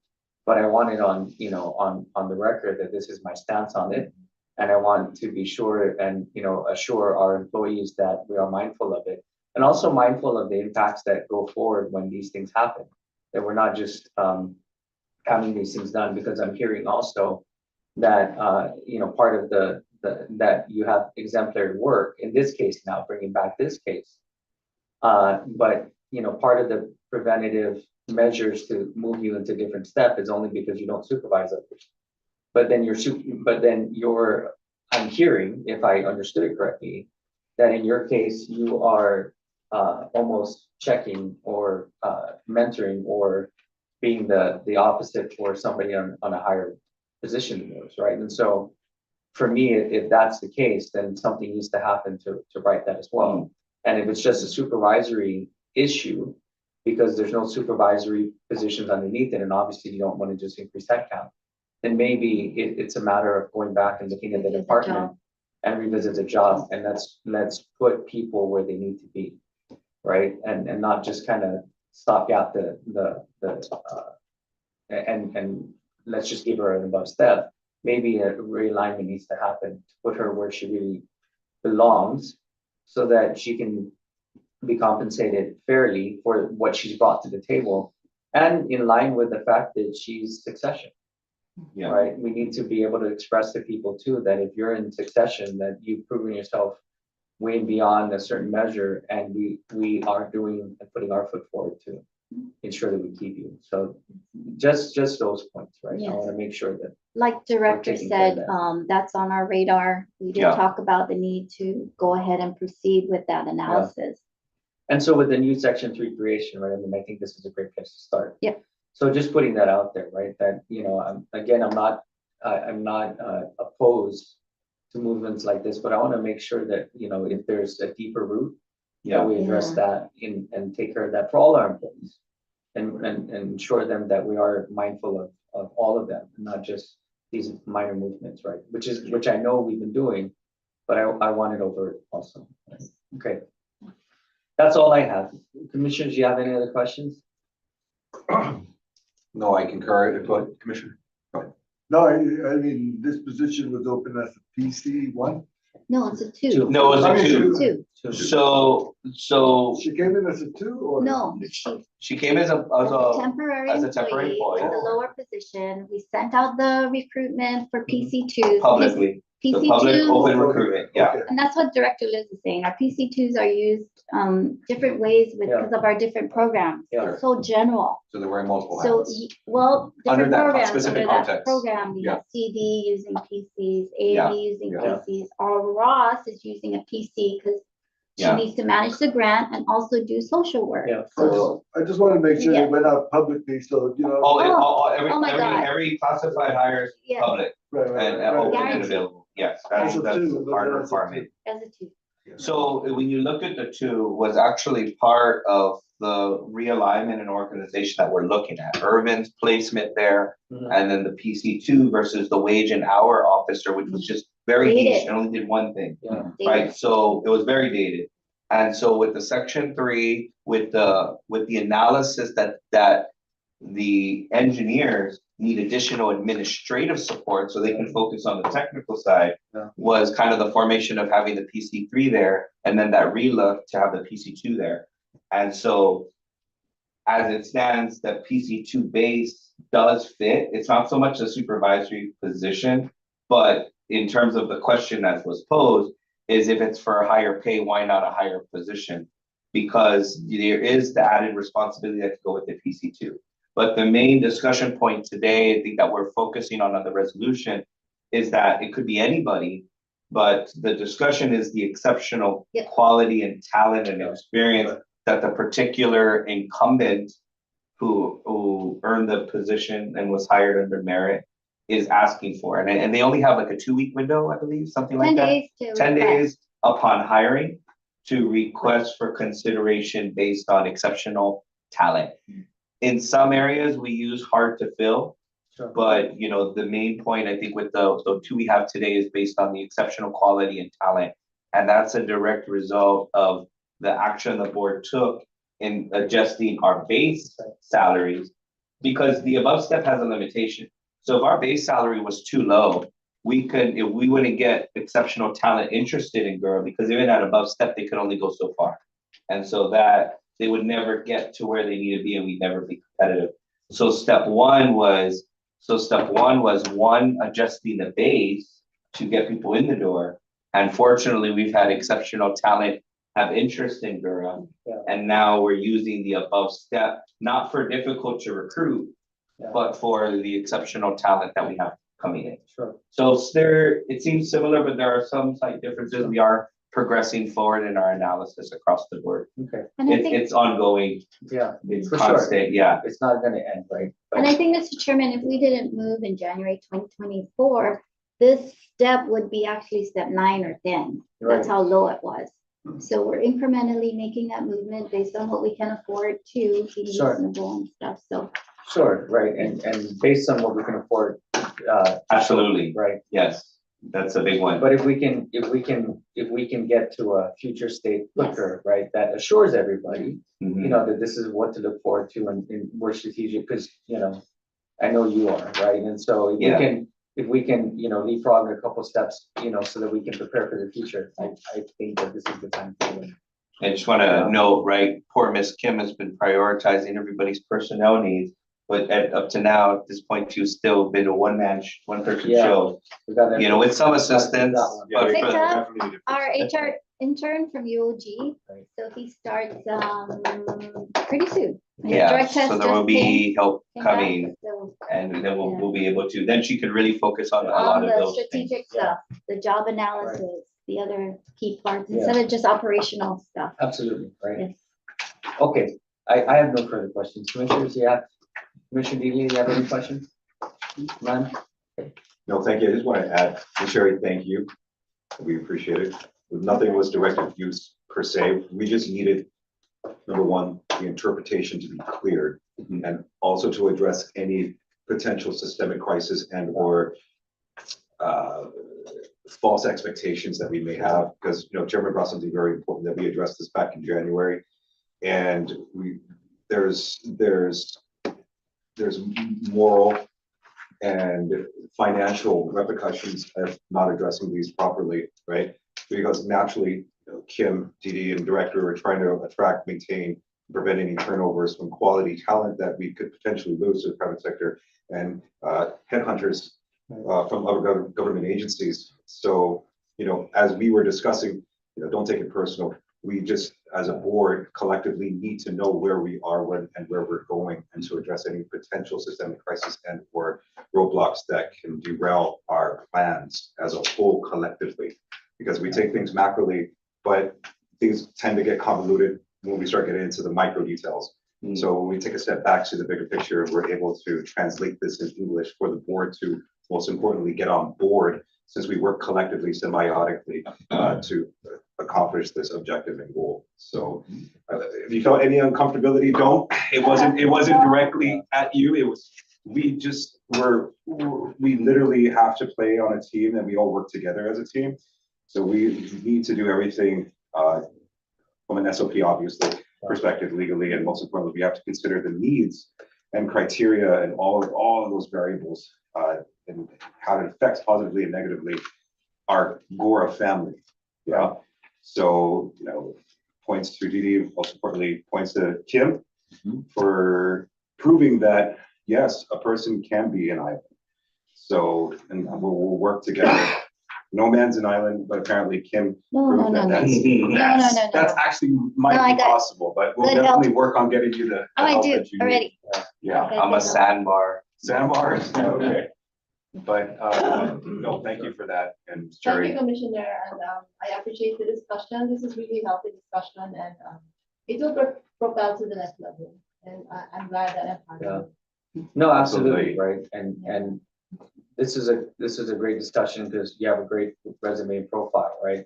But I want it on, on the record that this is my stance on it. And I want to be sure and, assure our employees that we are mindful of it. And also mindful of the impacts that go forward when these things happen. That we're not just having these things done, because I'm hearing also that, part of that you have exemplary work in this case now, bringing back this case. But, part of the preventative measures to move you into different step is only because you don't supervise others. But then I'm hearing, if I understood it correctly, that in your case, you are almost checking or mentoring or being the opposite for somebody on a higher position than yours, right? And so for me, if that's the case, then something needs to happen to right that as well. And if it's just a supervisory issue, because there's no supervisory positions underneath it, and obviously you don't want to just increase headcount, then maybe it's a matter of going back and looking at the department and revisit the job, and let's put people where they need to be, right? And not just kind of stopgap and let's just give her an above step. Maybe a realignment needs to happen to put her where she really belongs, so that she can be compensated fairly for what she's brought to the table, and in line with the fact that she's succession. Yeah. Right. We need to be able to express to people too that if you're in succession, that you've proven yourself way beyond a certain measure, and we are doing and putting our foot forward to ensure that we keep you. So just those points, right? Yes. I want to make sure that, Like director taking care of said, that's on our radar. We did Yeah. talk about the need to go ahead and proceed with that analysis. and so with the new Section 3 creation, right? I mean, I think this is a great place to start. Yep. So just putting that out there, right? That, I'm not opposed to movements like this, but I want to make sure that, if there's a deeper root, that we address that and take care of that for all our employees, and ensure them that we are mindful of all of them, and not just these minor movements, right? Which I know we've been doing, but I want it over also. Right? Okay. That's all I have. Commissioners, do you have any other questions? No, I concur. Go ahead, Commissioner. No, I mean, this position was open as a PC one. No, it's a 2. No, it's I a mean, 2. 2. So She came in as a 2 or? No, she she came as a temporary as a temporary employee to the employee. lower position. We sent out the recruitment for PC2s. publicly, the public PC2s, open recruitment, yeah. Okay. and that's what Director Liz is saying. Our PC2s are used different ways because of our different programs. Yeah. It's so general. So they're wearing multiple So, hats. Under different that programs, specific under that context. program, we Yeah. have CD using PCs, Yeah. AV using Yeah. PCs, or Ross is using a PC because she Yeah. needs to manage the grant and also do social work. Yeah. So, I just want to make sure Yeah. it went out publicly, so, Oh my God. Every classified hire is yeah, public Right, right, and right. open and Guaranteed. available. Yes, As that's a 2, but part of the as a 2. requirement. as a 2. So when you look at the 2, was actually part of the realignment and organization that we're looking at. Irvin's placement there, and then the PC2 versus the wage and hour officer, which was just very Dated. niche and only did one thing. Yeah. Right, so it was very dated. And so with the Section 3, with the analysis that the engineers need additional administrative support so they can focus on the technical side, was kind of the formation of having the PC3 there, and then that relook to have the PC2 there. And so as it stands, the PC2 base does fit. It's not so much a supervisory position, but in terms of the question that was posed, is if it's for a higher pay, why not a higher position? Because there is the added responsibility that could go with the PC2. But the main discussion point today, I think that we're focusing on the resolution, is that it could be anybody But the discussion is the exceptional Yep. quality and talent and experience that the particular incumbent who earned the position and was hired under merit is asking for. And they only have like a 2-week window, I believe, something like 10 that. days to 10 request. days upon hiring to request for consideration based on exceptional talent. In some areas, we use hard to fill, Sure. but you know, the main point I think with the 2 we have today is based on the exceptional quality and talent. And that's a direct result of the action the board took in adjusting our base salaries, because the above step has a limitation. So if our base salary was too low, we wouldn't get exceptional talent interested in GHURA, because even at above step, they could only go so far. And so that they would never get to where they need to be, and we'd never be competitive. So step one was adjusting the base to get people in the door. And fortunately, we've had exceptional talent have interest in GHURA. Yeah. And now we're using the above step, not for difficult to recruit, but for the exceptional talent that we have coming in. Sure. So it seems similar, but there are some slight differences. We are progressing forward in our analysis across the board. Okay. And I think, It's ongoing, Yeah, it's for sure. constant, yeah. It's not gonna end, right? and I think, Mr. Chairman, if we didn't move in January 2024, this step would be actually step 9 or 10. That's how low it was. So we're incrementally making that movement based on what we can afford to be Sure. reasonable and stuff. So Sure, right, and based on what we can afford. Absolutely. Right, Yes, that's a big one. but if we can get to a future state quicker, right, that assures everybody, Mhm. you know, that this is what to look forward to and more strategic, because, you know, I know you are, right, and so if we can, you know, leapfrog a couple steps, you know, so that we can prepare for the future, I think that this is the time for it. I just want to note, right, poor Miss Kim has been prioritizing everybody's personnel needs, but up to now, at this point, she's still been a one-person Yeah. show, We got that. you know, with some assistance. Yeah, But we Pick for- up definitely need to our fix HR intern from UOG, Right. so he starts pretty soon. His Yeah, drug test so there will just came be help back, coming, so and then Yeah. we'll be able to, then she could really focus on a all lot of the those things. strategic stuff, the job analysis, the other key parts, Yeah. instead of just operational stuff. Absolutely, right. Yes. Okay, I have no further questions. Commissioners, yeah. Commissioner Delia, you have any questions? None? No, thank you. I just want to add, Sherry, thank you. We appreciate it. Nothing was directed at you per se. We just needed, number one, the interpretation to be cleared, and also to address any potential systemic crisis and or false expectations that we may have, because, you know, Chairman brought something very important that we addressed this back in January. And there's moral and financial repercussions of not addressing these properly, right? Because naturally, you know, Kim, DD, and director are trying to attract, maintain, prevent any turnovers from quality talent that we could potentially lose to the private sector, and headhunters from other government agencies. So, you know, as we were discussing, you know, don't take it personal. We just, as a board, collectively need to know where we are and where we're going, and to address any potential systemic crisis and or roadblocks that can derail our plans as a whole collectively. Because we take things macroly, but things tend to get convoluted when we start getting into the micro details. So when we take a step back to the bigger picture, we're able to translate this in English for the board to, most importantly, get on board, since we work collectively, symbiotically, to accomplish this objective and goal. So if you felt any uncomfortability, don't. It wasn't directly at you. It was, we literally have to play on a team, and we all work together as a team. So we need to do everything from an SOP, obviously, perspective legally, and most importantly, we have to consider the needs and criteria and all of those variables and how it affects positively and negatively our GHURA family. Yeah. So, you know, points to DD, most importantly, points to Kim for proving that, yes, a person can be an island. So, and we'll work together. No man's an island, but apparently Kim proved that's actually might be possible, but we'll definitely work on getting you the Oh, I help do that you need. already. Yeah, I'm a sandbar. Sandbars, okay. But, no, thank you for that. And Thank Jerry, you, Commissioner, and I appreciate the discussion. This is really healthy discussion, and it will propel to the next level. And I'm glad that I'm part of it. No, absolutely, right? And this is a great discussion because you have a great resume and profile, right?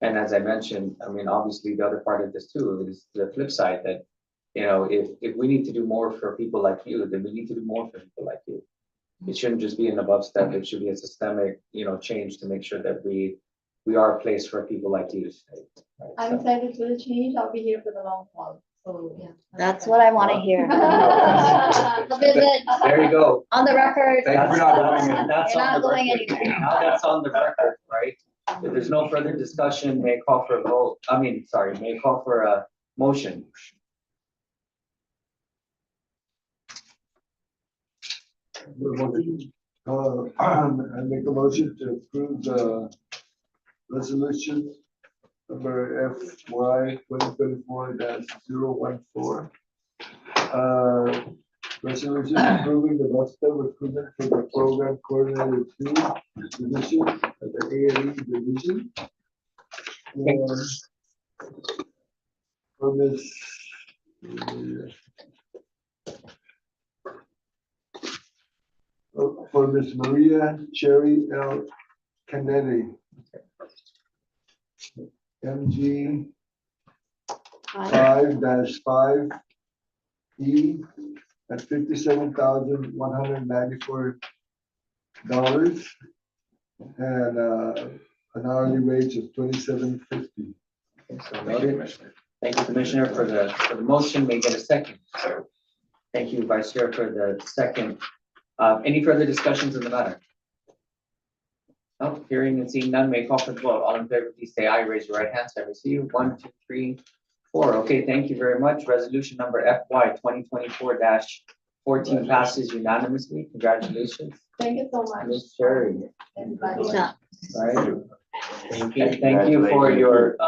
And as I mentioned, I mean, obviously the other part of this too is the flip side that, you know, if we need to do more for people like you, then we need to do more for people like you. It shouldn't just be an above step, it should be a systemic, you know, change to make sure that we are a place for people like you to stay. Right? I'm excited for the change. I'll be here for the long haul. So, yeah. That's what I want to hear. A visit. There you go. On the record. Thank you for not going in. That's You're on not the going record. anywhere. Now that's on the record, right? If there's no further discussion, may I call for a vote? May I call for a motion? I make a motion to approve the resolution number FY 2024-014. Resolution approving the roster recruitment for the program coordinator 2 position at the ALE division. For Ms. For Ms. Maria Cherry L. Kennedy. MG 5-5 E at $57,194 and an hourly wage of $27.50. So noted. Thank you, Commissioner, for the motion. May I get a second? Thank you, Vice Chair, for the second. Any further discussions in the matter? No, hearing and seeing none, may I call for the vote. All in favor, please say aye. Raise your right hand so I may see you. 1, 2, 3, 4. Okay, thank you very much. Resolution number FY 2024-14 passes unanimously. Congratulations, Thank you so much. Ms. Cherry. Everybody. Yeah. Right. And thank you for your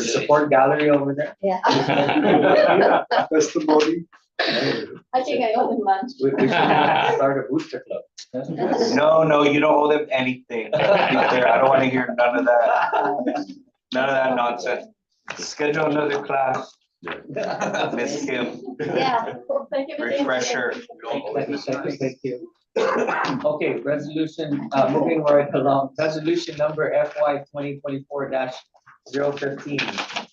support gallery over there. Yeah. Testimony. I think I owe them lunch. We should start a booster club. No, you don't owe them anything. I don't want to hear none of that. None of that nonsense. Schedule another class. Miss Kim, Yeah. Thank you. refresher. Thank you. Okay, resolution, moving right along, resolution number FY 2024-015.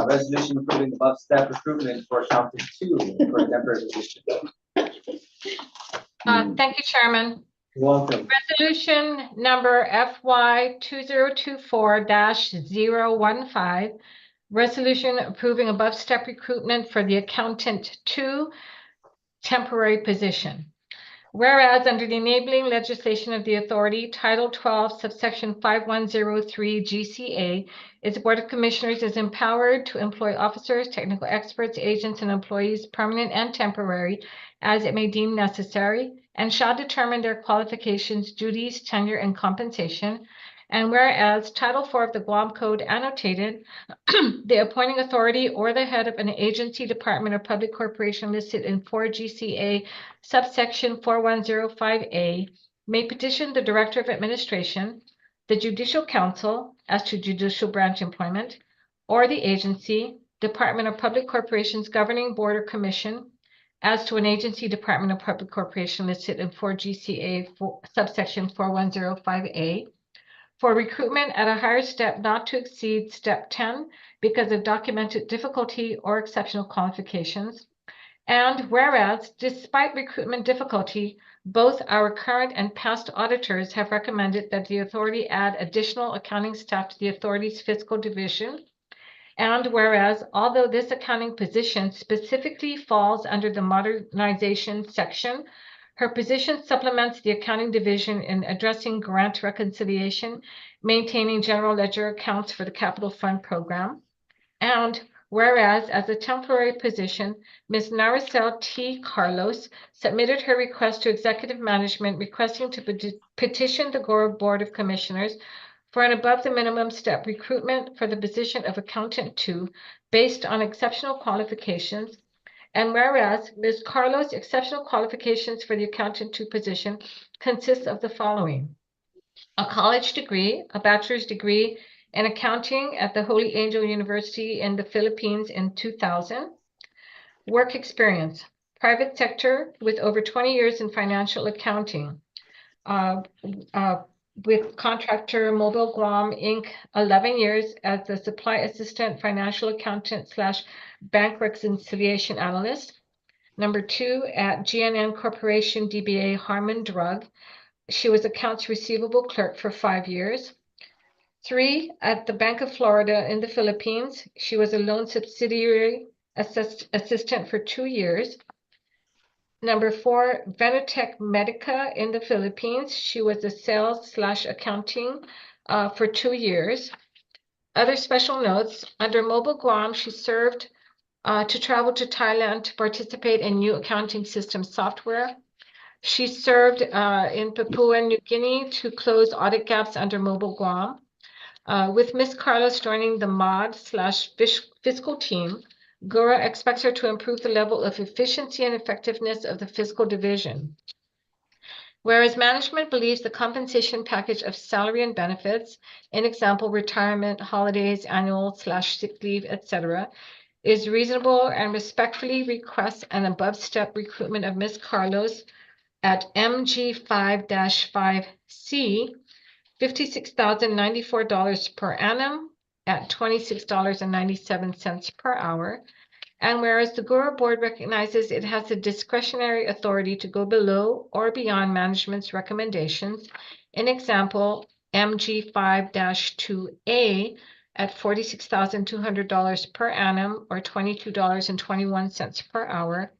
Resolution approving above step recruitment for accountant 2 for a temporary position. Thank you, Chairman. You're welcome. Resolution number FY 2024-015. Resolution approving above step recruitment for the accountant 2 temporary position. Whereas under the enabling legislation of the authority, Title 12, subsection 5103 GCA, its Board of Commissioners is empowered to employ officers, technical experts, agents, and employees, permanent and temporary, as it may deem necessary, and shall determine their qualifications, duties, tenure, and compensation. And whereas Title 4 of the Guam Code annotated, the appointing authority or the head of an agency, department, or public corporation listed in 4 GCA subsection 4105A may petition the Director of Administration, the Judicial Council as to judicial branch employment, or the agency, department, or public corporation's governing board or commission as to an agency, department, or public corporation listed in 4 GCA subsection 4105A for recruitment at a higher step not to exceed step 10 because of documented difficulty or exceptional qualifications. And whereas, despite recruitment difficulty, both our current and past auditors have recommended that the authority add additional accounting staff to the authority's fiscal division. And whereas, although this accounting position specifically falls under the modernization section, her position supplements the accounting division in addressing grant reconciliation, maintaining general ledger accounts for the capital fund program. And whereas, as a temporary position, Ms. Naricel T. Carlos submitted her request to Executive Management requesting to petition the GHURA Board of Commissioners for an above the minimum step recruitment for the position of Accountant 2 based on exceptional qualifications. And whereas Ms. Carlos' exceptional qualifications for the accountant 2 position consist of the following: a college degree, a bachelor's degree in accounting at the Holy Angel University in the Philippines in 2000, work experience, private sector with over 20 years in financial accounting, with contractor Mobile Guam Inc., 11 years as the supply assistant, financial accountant / bank reconciliation analyst. Number 2, at GNN Corporation DBA Harmon Drug, she was accounts receivable clerk for 5 years. 3, at the Bank of Florida in the Philippines, she was a loan subsidiary assistant for 2 years. Number 4, Venotech Medica in the Philippines. She was a sales / accounting for 2 years. Other special notes: under Mobile Guam, she served to travel to Thailand to participate in new accounting system software. She served in Papua New Guinea to close audit gaps under Mobile Guam. With Ms. Carlos joining the MOD / fiscal team, GHURA expects her to improve the level of efficiency and effectiveness of the fiscal division. Whereas management believes the compensation package of salary and benefits, in example, retirement, holidays, annual / sick leave, etc., is reasonable and respectfully requests an above-step recruitment of Ms. Carlos at MG5-5C, $56,094 per annum at $26.97 per hour. And whereas the GHURA board recognizes it has the discretionary authority to go below or beyond management's recommendations, in example, MG5-2A at $46,200 per annum or $22.21 per hour,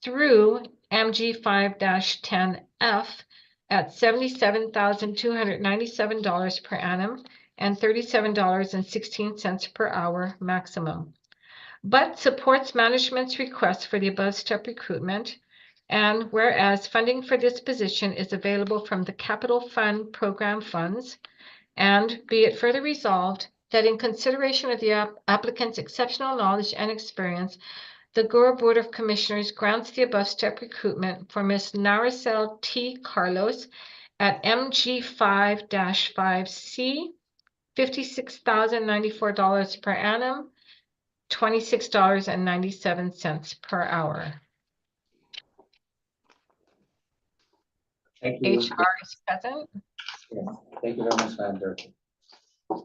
through MG5-10F at $77,297 per annum and $37.16 per hour maximum, but supports management's request for the above step recruitment. And whereas funding for this position is available from the Capital Fund program funds, and be it further resolved that in consideration of the applicant's exceptional knowledge and experience, the GHURA Board of Commissioners grants the above step recruitment for Ms. Naricel T. Carlos at MG5-5C, $56,094 per annum, $26.97 per hour. Thank you. HR is present. Yes, thank you very much, Madam Director. I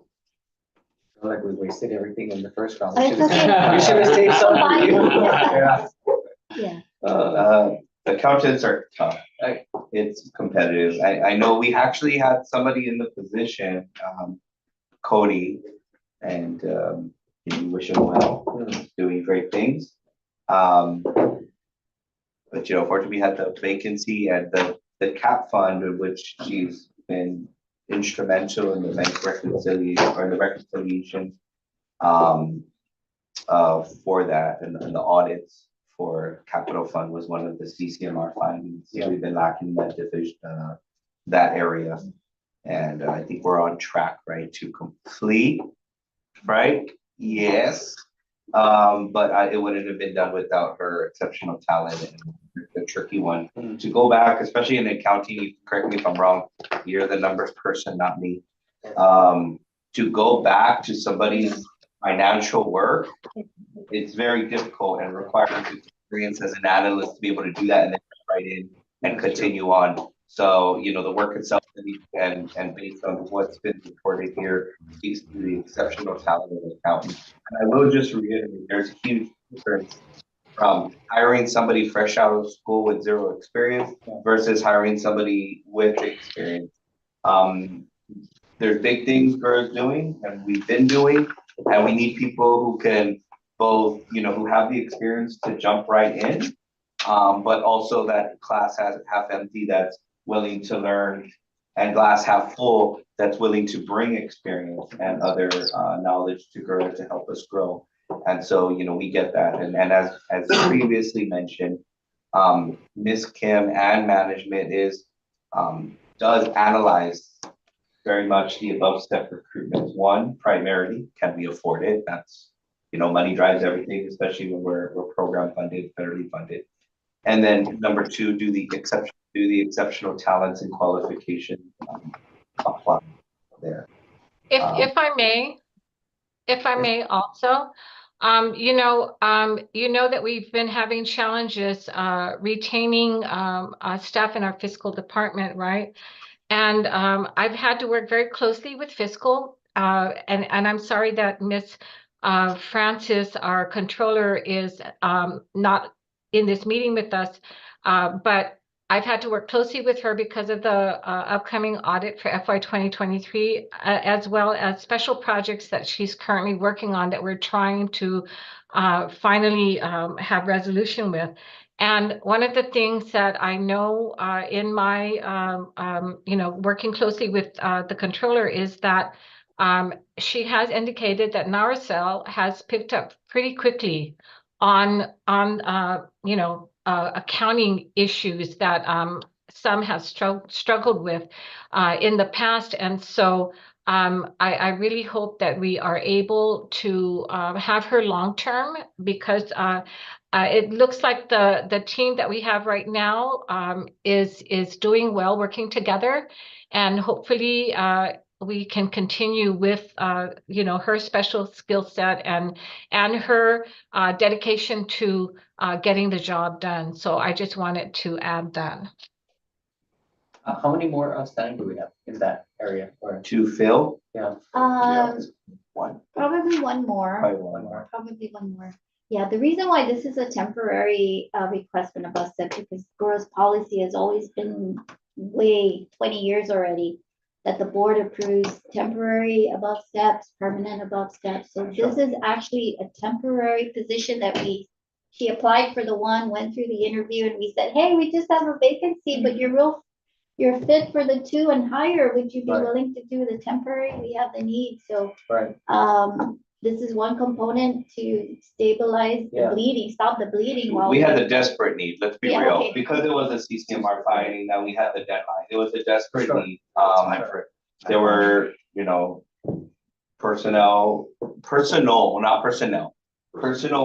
feel like we wasted everything in the first round. We It's should okay. have stayed some. Yeah. Accountants are tough. It's competitive. I know we actually had somebody in the position, Cody, and we wish him well, doing great things. But fortunately, we had the vacancy and the CAP fund, in which she's been instrumental in the bank reconciliation or the reconciliation for that, and the audits for capital fund was one of the CCMR findings. Yeah. We've been lacking that division, that area, and I think we're on track, right, to complete, right? Yes, but it wouldn't have been done without her exceptional talent and the tricky one. To go back, especially in accounting, correct me if I'm wrong, you're the numbers person, not me. To go back to somebody's financial work, it's very difficult and requires experience as an analyst to be able to do that and then right in and continue on. So, the work itself and based on what's been reported here, speaks to the exceptional talent of the accountant. And I will just reiterate, there's a huge difference from hiring somebody fresh out of school with zero experience versus hiring somebody with experience. There's big things GHURA's doing and we've been doing, and we need people who can both, who have the experience to jump right in, but also that glass has half empty that's willing to learn, and glass half full that's willing to bring experience and other knowledge to GHURA to help us grow. And so, we get that. And as previously mentioned, Ms. Kim and management does analyze very much the above step recruitment. One, primarily, can we afford it? That's money drives everything, especially when we're program funded, federally funded. And then number two, do the exceptional talents and qualification apply there. If I may also, you know that we've been having challenges retaining staff in our fiscal department, right? And I've had to work very closely with fiscal, and I'm sorry that Miss Francis, our controller, is not in this meeting with us, but I've had to work closely with her because of the upcoming audit for FY 2023, as well as special projects that she's currently working on that we're trying to finally have resolution with. And one of the things that I know in my, working closely with the controller is that she has indicated that Naricel has picked up pretty quickly on accounting issues that some have struggled with in the past. And so I really hope that we are able to have her long-term, because it looks like the team that we have right now is doing well, working together, and hopefully we can continue with her special skill set and her dedication to getting the job done. So I just wanted to add that. How many more outstanding do we have in that area? Or To fill? yeah, One. Probably one more. Probably one more. Probably one more. Yeah, the reason why this is a temporary request from above step, because GHURA's policy has always been way 20 years already, that the board approves temporary above steps, permanent above steps. So this is actually a temporary position that she applied for the one, went through the interview, and we said, hey, we just have a vacancy, but you're fit for the two and higher. Would you be willing to do the temporary? We have the need. So this is one component to stabilize the bleeding, stop the bleeding. We had the desperate need, let's be real, okay. because it was a CCMR finding that we had the deadline. It was a desperate need. There were, personal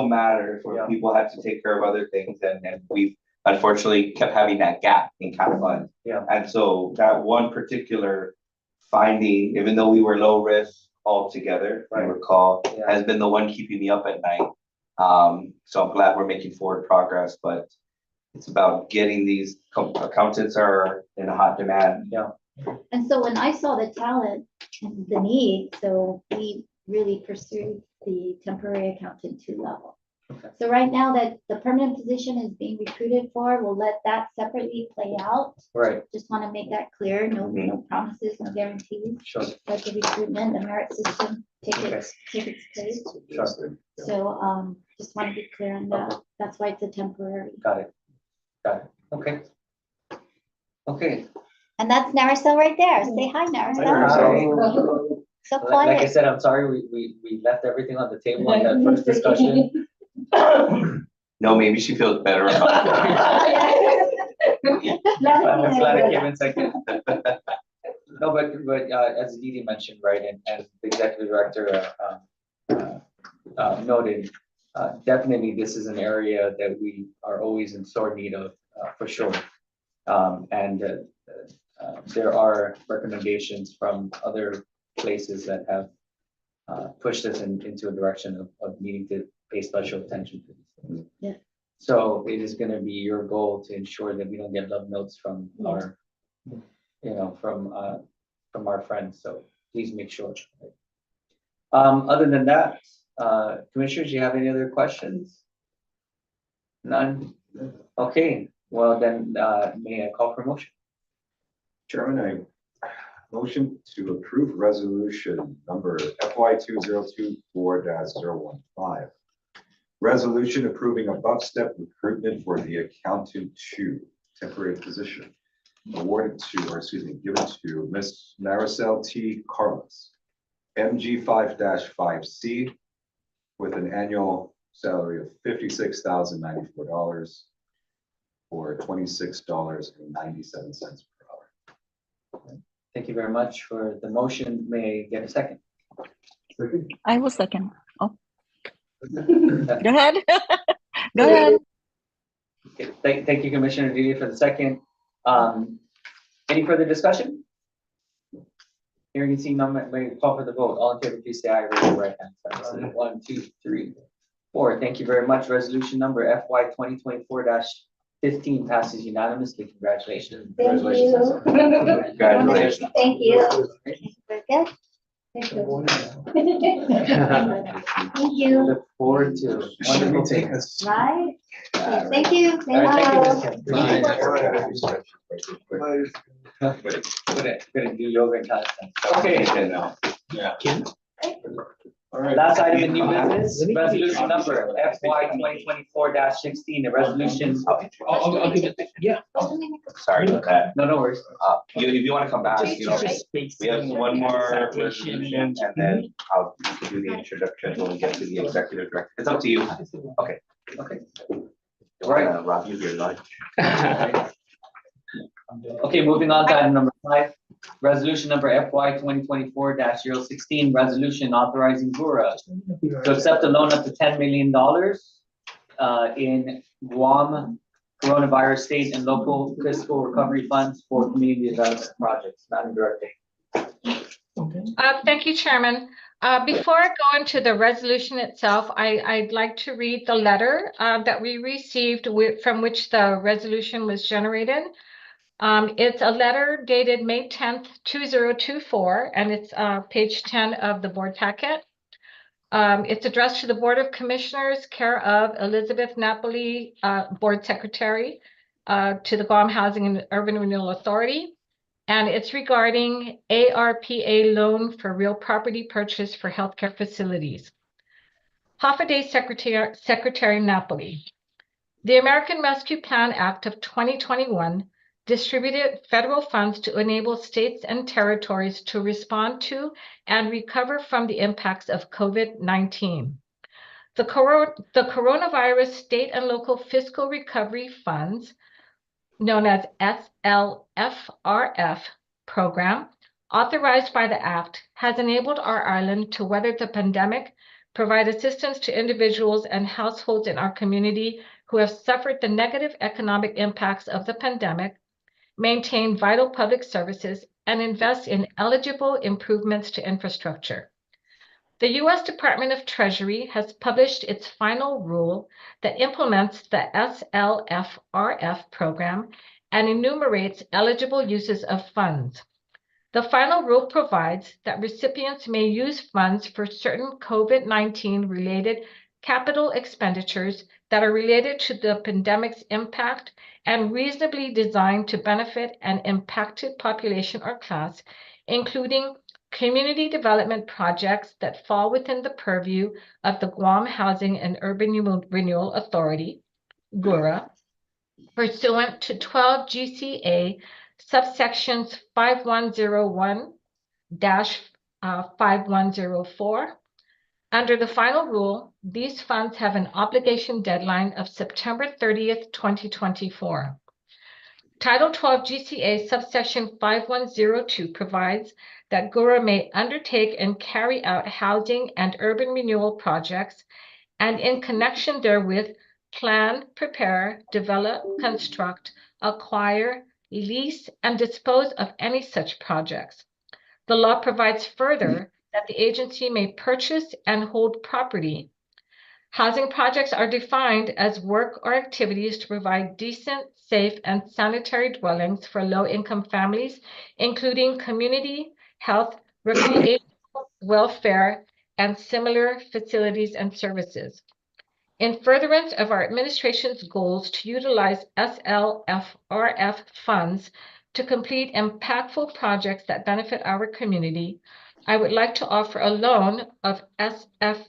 matters where people had to take care of other things, and we unfortunately kept having that gap in cap fund. And so that one particular finding, even though we were low risk altogether, if you recall, has been the one keeping me up at night. So I'm glad we're making forward progress, but it's about getting these accountants are in hot demand. And so when I saw the talent and the need, so we really pursued the temporary accountant 2 level. So right now that the permanent position is being recruited for, we'll let that separately play out. Just want to make that clear. No promises, no guarantees. Let the recruitment, the merit system take its place. So just want to be clear on that. That's why it's a temporary. Got it. Okay. And that's Naricel right there. Say hi, Naricel. So quiet. Like I said, I'm sorry we left everything on the table on that first discussion. No, maybe she feels better about it. I'm glad I came in second. No, but as Didi mentioned, right, and the executive director noted, definitely this is an area that we are always in sore need of, for sure. And there are recommendations from other places that have pushed us into a direction of needing to pay special attention to these things. So it is going to be your goal to ensure that we don't get love notes from our, from our friends. So please make sure. Other than that, commissioners, do you have any other questions? None? Okay, well then, may I call for a motion? Chairman, I motion to approve resolution number FY 2024-015. Resolution approving above step recruitment for the accountant 2 temporary position given to Ms. Naricel T. Carlos, MG 5-5C, with an annual salary of $56,094 or $26.97 per hour. Thank you very much for the motion. May I get a second? I will second. Oh. Go ahead. Go ahead. Okay, thank you, Commissioner Delia, for the second. Any further discussion? Hearing and seeing none, may call for the vote. All in favor, please say aye. Raise your right hand. Sorry. 1, 2, 3, 4. Thank you very much. Resolution number FY 2024-15 passes unanimously. Congratulations. Thank you. Congratulations. Thank you. Very good. Thank you. Thank you. Look forward to wonderful things. Right? Thank you. All right, thank you, Thank Ms. you. Gonna do yoga and calisthenics. Okay. Yeah. All right. Last item in new business, resolution number FY 2024-16, a resolution. I'll give it, yeah. Sorry about that. No worries. If you want to come back, you know, we have one more resolution and then we can do the introduction when we get to the executive director. It's up to you. Okay. Okay. All right, Rob, you your lunch. Okay, moving on to item number 5, resolution number FY 2024-016, resolution authorizing GHURA to accept a loan up to $10 million in Guam coronavirus state and local fiscal recovery funds for community development projects. Madam Director. Thank you, Chairman. Before I go into the resolution itself, I'd like to read the letter that we received from which the resolution was generated. It's a letter dated May 10th, 2024, and it's page 10 of the board packet. It's addressed to the Board of Commissioners, care of Elizabeth Napoli, Board Secretary, to the Guam Housing and Urban Renewal Authority. And it's regarding ARPA loan for real property purchase for healthcare facilities. Hoffaday Secretary Napoli. The American Rescue Plan Act of 2021 distributed federal funds to enable states and territories to respond to and recover from the impacts of COVID-19. The coronavirus state and local fiscal recovery funds, known as SLFRF program, authorized by the Act, has enabled our island to weather the pandemic, provide assistance to individuals and households in our community who have suffered the negative economic impacts of the pandemic, maintain vital public services, and invest in eligible improvements to infrastructure. The U.S. Department of Treasury has published its final rule that implements the SLFRF program and enumerates eligible uses of funds. The final rule provides that recipients may use funds for certain COVID-19 related capital expenditures that are related to the pandemic's impact and reasonably designed to benefit an impacted population or class, including community development projects that fall within the purview of the Guam Housing and Urban Renewal Authority, GHURA, pursuant to 12 GCA subsections 5101-5104. Under the final rule, these funds have an obligation deadline of September 30th, 2024. Title 12 GCA subsection 5102 provides that GHURA may undertake and carry out housing and urban renewal projects, and in connection therewith, plan, prepare, develop, construct, acquire, lease, and dispose of any such projects. The law provides further that the agency may purchase and hold property. Housing projects are defined as work or activities to provide decent, safe, and sanitary dwellings for low-income families, including community, health, recreation, welfare, and similar facilities and services. In furtherance of our administration's goals to utilize SLFRF funds to complete impactful projects that benefit our community, I would like to offer a loan of SLFRF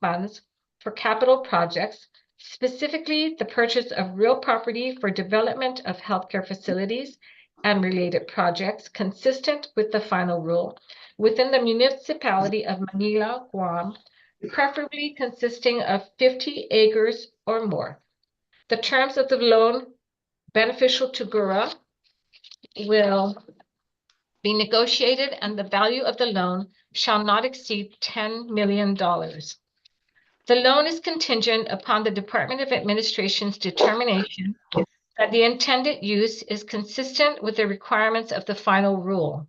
funds for capital projects, specifically the purchase of real property for development of healthcare facilities and related projects consistent with the final rule within the municipality of Manila, Guam, preferably consisting of 50 acres or more. The terms of the loan beneficial to GHURA will be negotiated and the value of the loan shall not exceed $10 million. The loan is contingent upon the Department of Administration's determination that the intended use is consistent with the requirements of the final rule.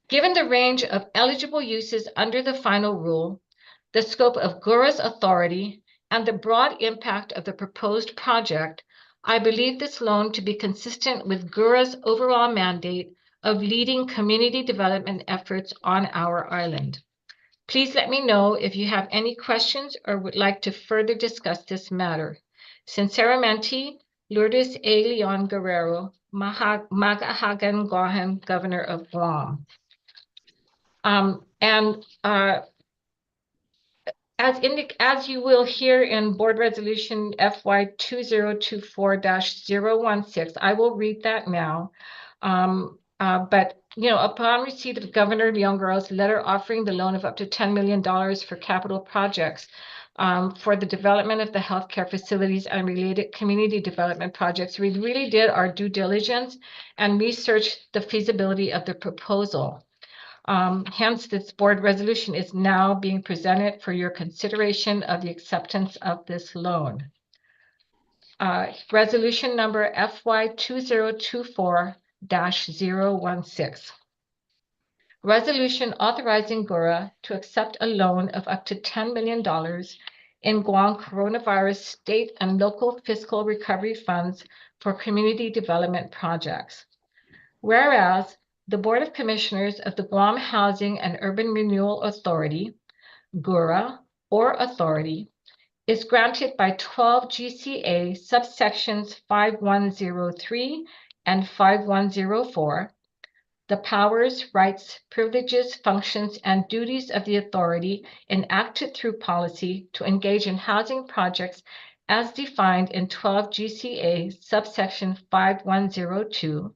Given the range of eligible uses under the final rule, the scope of GHURA's authority, and the broad impact of the proposed project, I believe this loan to be consistent with GHURA's overall mandate of leading community development efforts on our island. Please let me know if you have any questions or would like to further discuss this matter. Sinceramente, Lourdes A. Leon Guerrero, Magahagan Guahan, Governor of Guam. As you will hear in Board Resolution FY 2024-016, I will read that now. But upon receipt of Governor Leon Guerrero's letter offering the loan of up to $10 million for capital projects for the development of the healthcare facilities and related community development projects, we really did our due diligence and researched the feasibility of the proposal. Hence, this board resolution is now being presented for your consideration of the acceptance of this loan. Resolution number FY 2024-016. Resolution authorizing GHURA to accept a loan of up to $10 million in Guam coronavirus state and local fiscal recovery funds for community development projects. Whereas the Board of Commissioners of the Guam Housing and Urban Renewal Authority, GHURA, or Authority, is granted by 12 GCA subsections 5103 and 5104, the powers, rights, privileges, functions, and duties of the authority enacted through policy to engage in housing projects as defined in 12 GCA subsection 5102,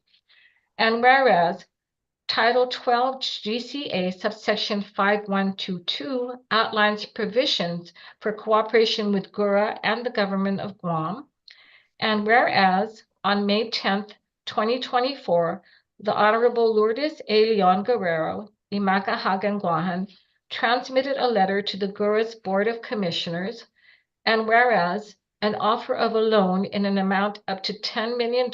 and whereas Title 12 GCA subsection 5122 outlines provisions for cooperation with GHURA and the government of Guam. And whereas on May 10th, 2024, the Honorable Lourdes A. Leon Guerrero, Imaga Hagan Guahan, transmitted a letter to the GHURA's Board of Commissioners. And whereas an offer of a loan in an amount up to $10 million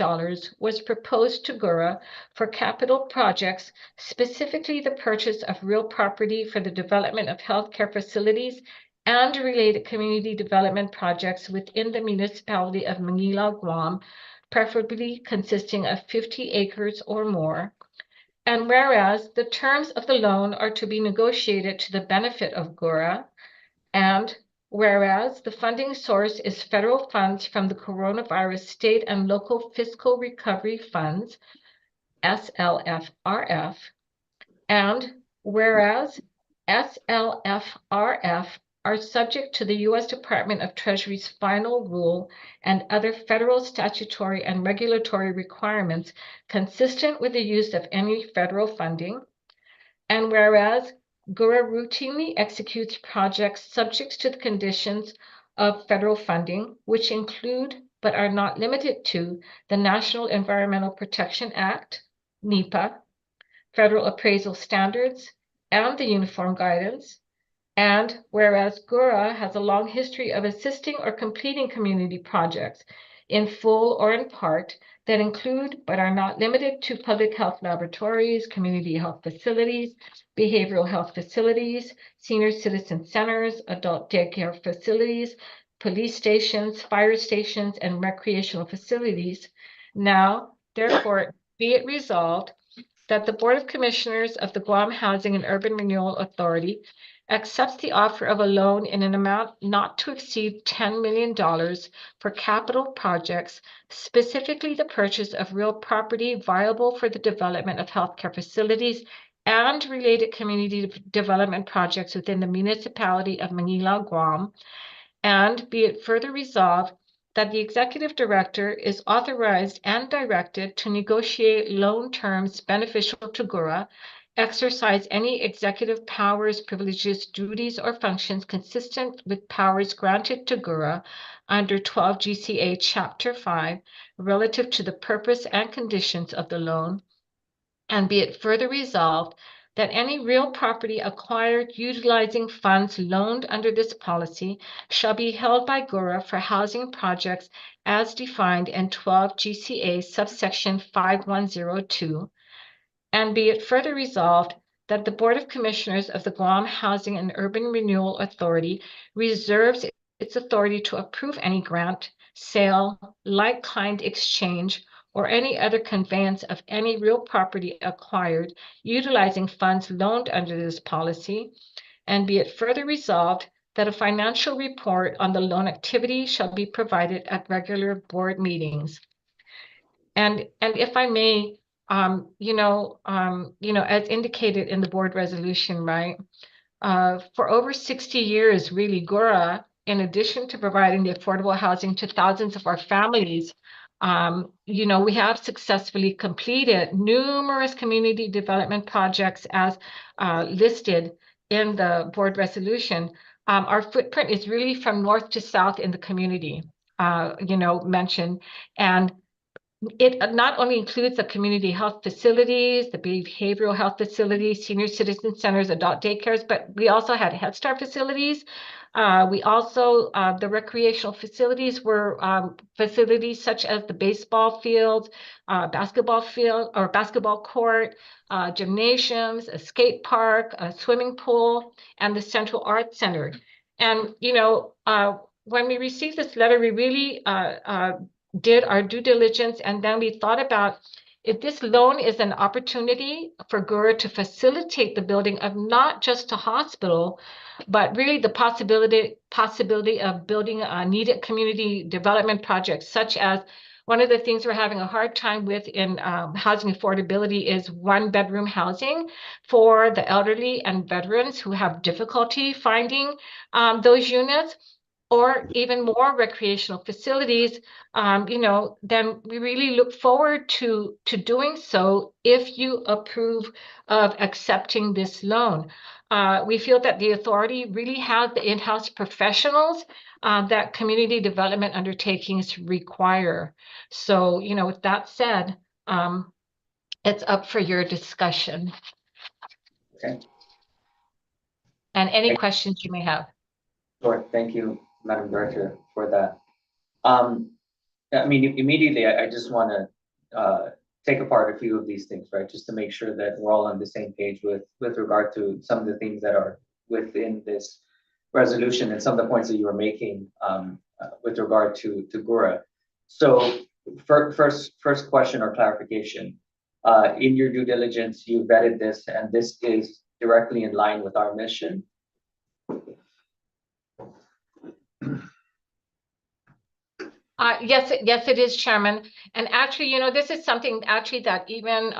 was proposed to GHURA for capital projects, specifically the purchase of real property for the development of healthcare facilities and related community development projects within the municipality of Manila, Guam, preferably consisting of 50 acres or more. And whereas the terms of the loan are to be negotiated to the benefit of GHURA, and whereas the funding source is federal funds from the Coronavirus State and Local Fiscal Recovery Funds, SLFRF, and whereas SLFRF are subject to the U.S. Department of Treasury's final rule and other federal statutory and regulatory requirements consistent with the use of any federal funding, and whereas GHURA routinely executes projects subject to the conditions of federal funding, which include but are not limited to the National Environmental Protection Act, NEPA, federal appraisal standards, and the Uniform Guidance. And whereas GHURA has a long history of assisting or completing community projects in full or in part that include but are not limited to public health laboratories, community health facilities, behavioral health facilities, senior citizen centers, adult daycare facilities, police stations, fire stations, and recreational facilities. Now, therefore, be it resolved that the Board of Commissioners of the Guam Housing and Urban Renewal Authority accepts the offer of a loan in an amount not to exceed $10 million for capital projects, specifically the purchase of real property viable for the development of healthcare facilities and related community development projects within the municipality of Manila, Guam. And be it further resolved that the executive director is authorized and directed to negotiate loan terms beneficial to GHURA, exercise any executive powers, privileges, duties, or functions consistent with powers granted to GHURA under 12 GCA Chapter 5 relative to the purpose and conditions of the loan, And be it further resolved that any real property acquired utilizing funds loaned under this policy shall be held by GHURA for housing projects as defined in 12 GCA subsection 5102. And be it further resolved that the Board of Commissioners of the Guam Housing and Urban Renewal Authority reserves its authority to approve any grant, sale, like-kind exchange, or any other conveyance of any real property acquired utilizing funds loaned under this policy. And be it further resolved that a financial report on the loan activity shall be provided at regular board meetings. And if I may, as indicated in the board resolution, right? For over 60 years, really, GHURA, in addition to providing the affordable housing to thousands of our families, we have successfully completed numerous community development projects as listed in the board resolution. Our footprint is really from north to south in the community, mentioned. And it not only includes the community health facilities, the behavioral health facilities, senior citizen centers, adult daycares, but we also had Head Start facilities. We also, the recreational facilities were facilities such as the baseball field, basketball field or basketball court, gymnasiums, a skate park, a swimming pool, and the Central Arts Center. And, when we received this letter, we really did our due diligence, and then we thought about if this loan is an opportunity for GHURA to facilitate the building of not just a hospital, but really the possibility of building a needed community development projects, such as one of the things we're having a hard time with in housing affordability is one-bedroom housing for the elderly and veterans who have difficulty finding those units, or even more recreational facilities, then we really look forward to doing so if you approve of accepting this loan. We feel that the authority really has the in-house professionals that community development undertakings require. So, with that said, it's up for your discussion. Okay. And any questions you may have. Sure, thank you, Madam Director, for that. Immediately, I just want to take apart a few of these things, right? Just to make sure that we're all on the same page with regard to some of the things that are within this resolution and some of the points that you were making with regard to GHURA. So first question or clarification. In your due diligence, you vetted this, and this is directly in line with our mission. Yes, it is, Chairman. And actually, this is something actually that even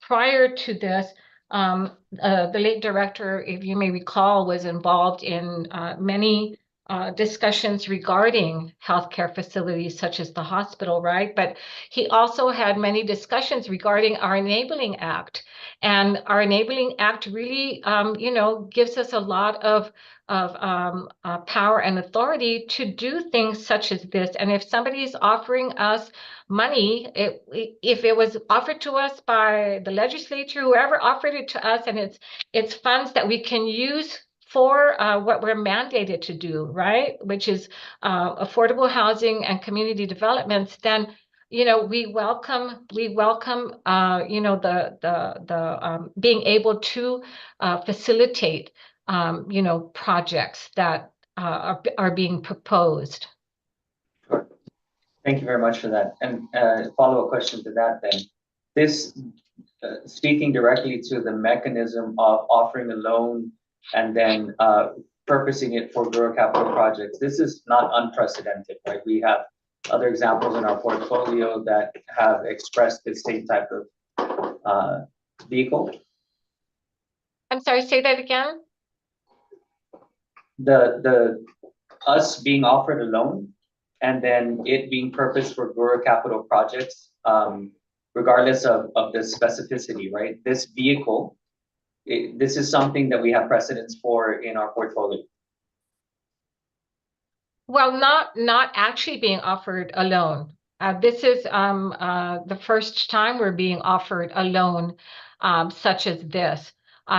prior to this, the late director, if you may recall, was involved in many discussions regarding healthcare facilities such as the hospital, right? But he also had many discussions regarding our Enabling Act. And our Enabling Act really, gives us a lot of power and authority to do things such as this. And if somebody's offering us money, if it was offered to us by the legislature, whoever offered it to us, and it's funds that we can use for what we're mandated to do, right? Which is affordable housing and community developments, then we welcome the being able to facilitate projects that are being proposed. Sure. Thank you very much for that. And follow-up question to that then. This, speaking directly to the mechanism of offering a loan and then purposing it for GHURA capital projects, this is not unprecedented, right? We have other examples in our portfolio that have expressed the same type of vehicle. I'm sorry, say that again? Us being offered a loan and then it being purposed for GHURA capital projects, regardless of the specificity, right? This vehicle, this is something that we have precedence for in our portfolio. Well, not actually being offered a loan. This is the first time we're being offered a loan such as this.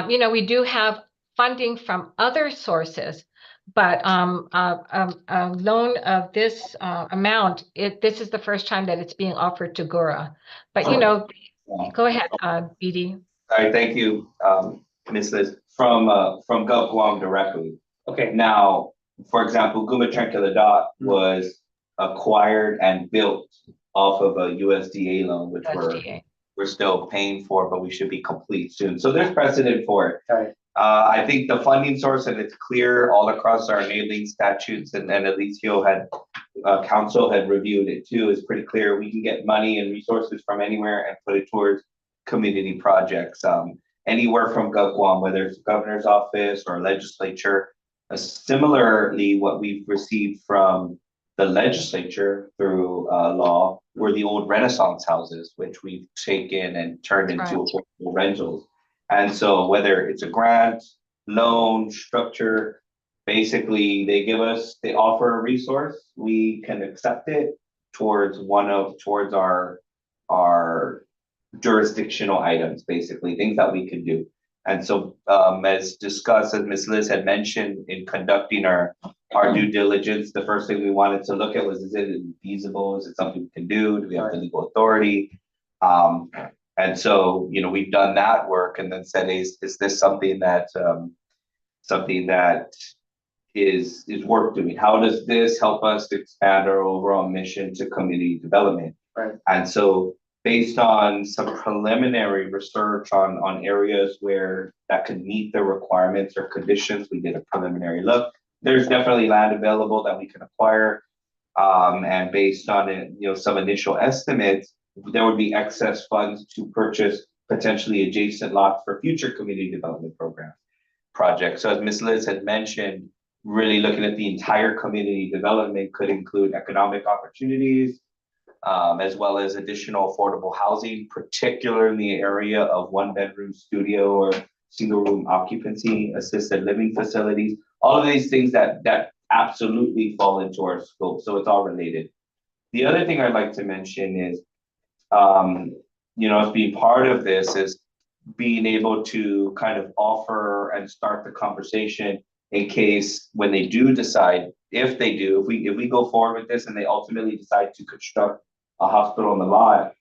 We do have funding from other sources, but a loan of this amount, this is the first time that it's being offered to GHURA. But go ahead, BD. All right, thank you, Ms. Liz, from Gov Guam directly. Okay, Now, for example, Guma Tranquilidad was acquired and built off of a USDA loan, which USDA. we're still paying for, but we should be complete soon. So there's precedent for it. got it. I think the funding source, and it's clear all across our enabling statutes, and Alicio council had reviewed it too, is pretty clear. We can get money and resources from anywhere and put it towards community projects. Anywhere from Gov Guam, whether it's the governor's office or legislature. Similarly, what we've received from the legislature through law were the old Renaissance houses, which we've taken and turned into affordable rentals. And so whether it's a grant, loan, structure, basically they offer a resource, we can accept it towards our jurisdictional items, basically, things that we can do. And so as discussed, as Ms. Liz had mentioned, in conducting our due diligence, the first thing we wanted to look at was, is it feasible? Is it something we can do? Do we have the legal authority? And so, we've done that work and then said, is this something that is worth doing? How does this help us to expand our overall mission to community development? Right. And so based on some preliminary research on areas where that could meet the requirements or conditions, we did a preliminary look. There's definitely land available that we can acquire. And based on it, some initial estimates, there would be excess funds to purchase potentially adjacent lots for future community development projects. So as Ms. Liz had mentioned, really looking at the entire community development could include economic opportunities, as well as additional affordable housing, particularly in the area of one-bedroom studio or single-room occupancy, assisted living facilities, all of these things that absolutely fall into our scope. So it's all related. The other thing I'd like to mention is, as being part of this is being able to kind of offer and start the conversation in case when they do decide, if we go forward with this and they ultimately decide to construct a hospital on the lot,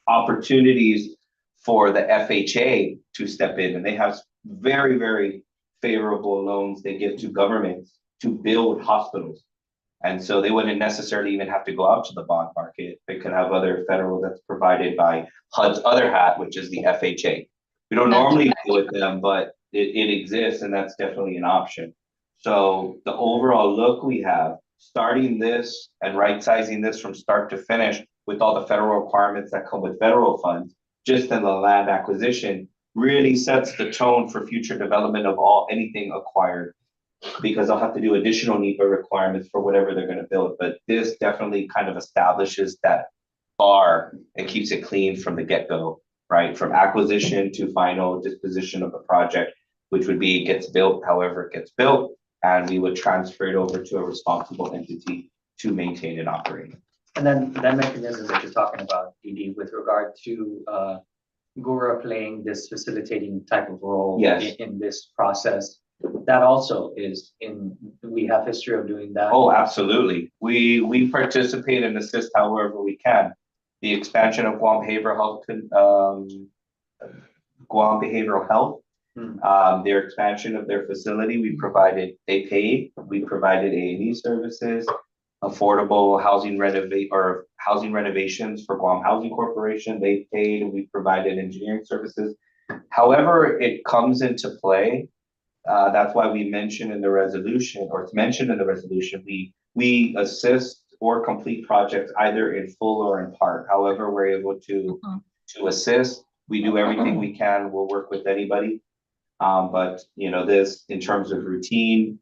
opportunities for the FHA to step in, and they have very, very favorable loans they give to governments to build hospitals. And so they wouldn't necessarily even have to go out to the bond market. They could have other federal that's provided by HUD's other hat, which is the FHA. We don't normally deal with them, but it exists, and that's definitely an option. So the overall look we have, starting this and right-sizing this from start to finish with all the federal requirements that come with federal funds, just in the land acquisition, really sets the tone for future development of anything acquired, because they'll have to do additional NEPA requirements for whatever they're going to build. But this definitely kind of establishes that bar and keeps it clean from the get-go, right? From acquisition to final disposition of the project, which would be gets built however it gets built, and we would transfer it over to a responsible entity to maintain and operate. And then that mechanism that you're talking about, DD, with regard to GHURA playing this facilitating type of role in this process, that also we have history of doing that. Oh, absolutely. We participate and assist however we can. The expansion of Guam Behavioral Health, their expansion of their facility, we provided A&E services, affordable housing renovations for Guam Housing Corporation. They paid, and we provided engineering services. However it comes into play, that's why we mentioned in the resolution, or it's mentioned in the resolution, we assist or complete projects either in full or in part. However we're able to assist, we do everything we can. We'll work with anybody. But this in terms of routine,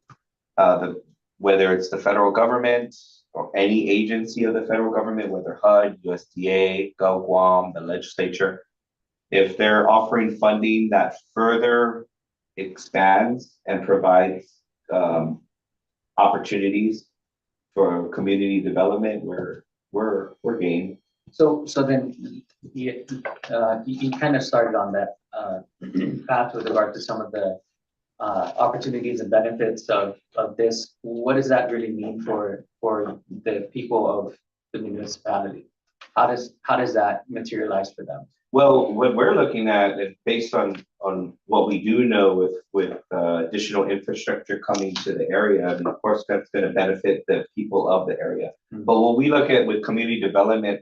whether it's the federal government or any agency of the federal government, whether HUD, USDA, Gov Guam, the legislature, if they're offering funding that further expands and provides opportunities for community development, we're we're game. So then, you kind of started on that path with regard to some of the opportunities and benefits of this. What does that really mean for the people of the municipality? How does that materialize for them? Well, what we're looking at is based on what we do know with additional infrastructure coming to the area, and of course that's going to benefit the people of the area. But what we look at with community development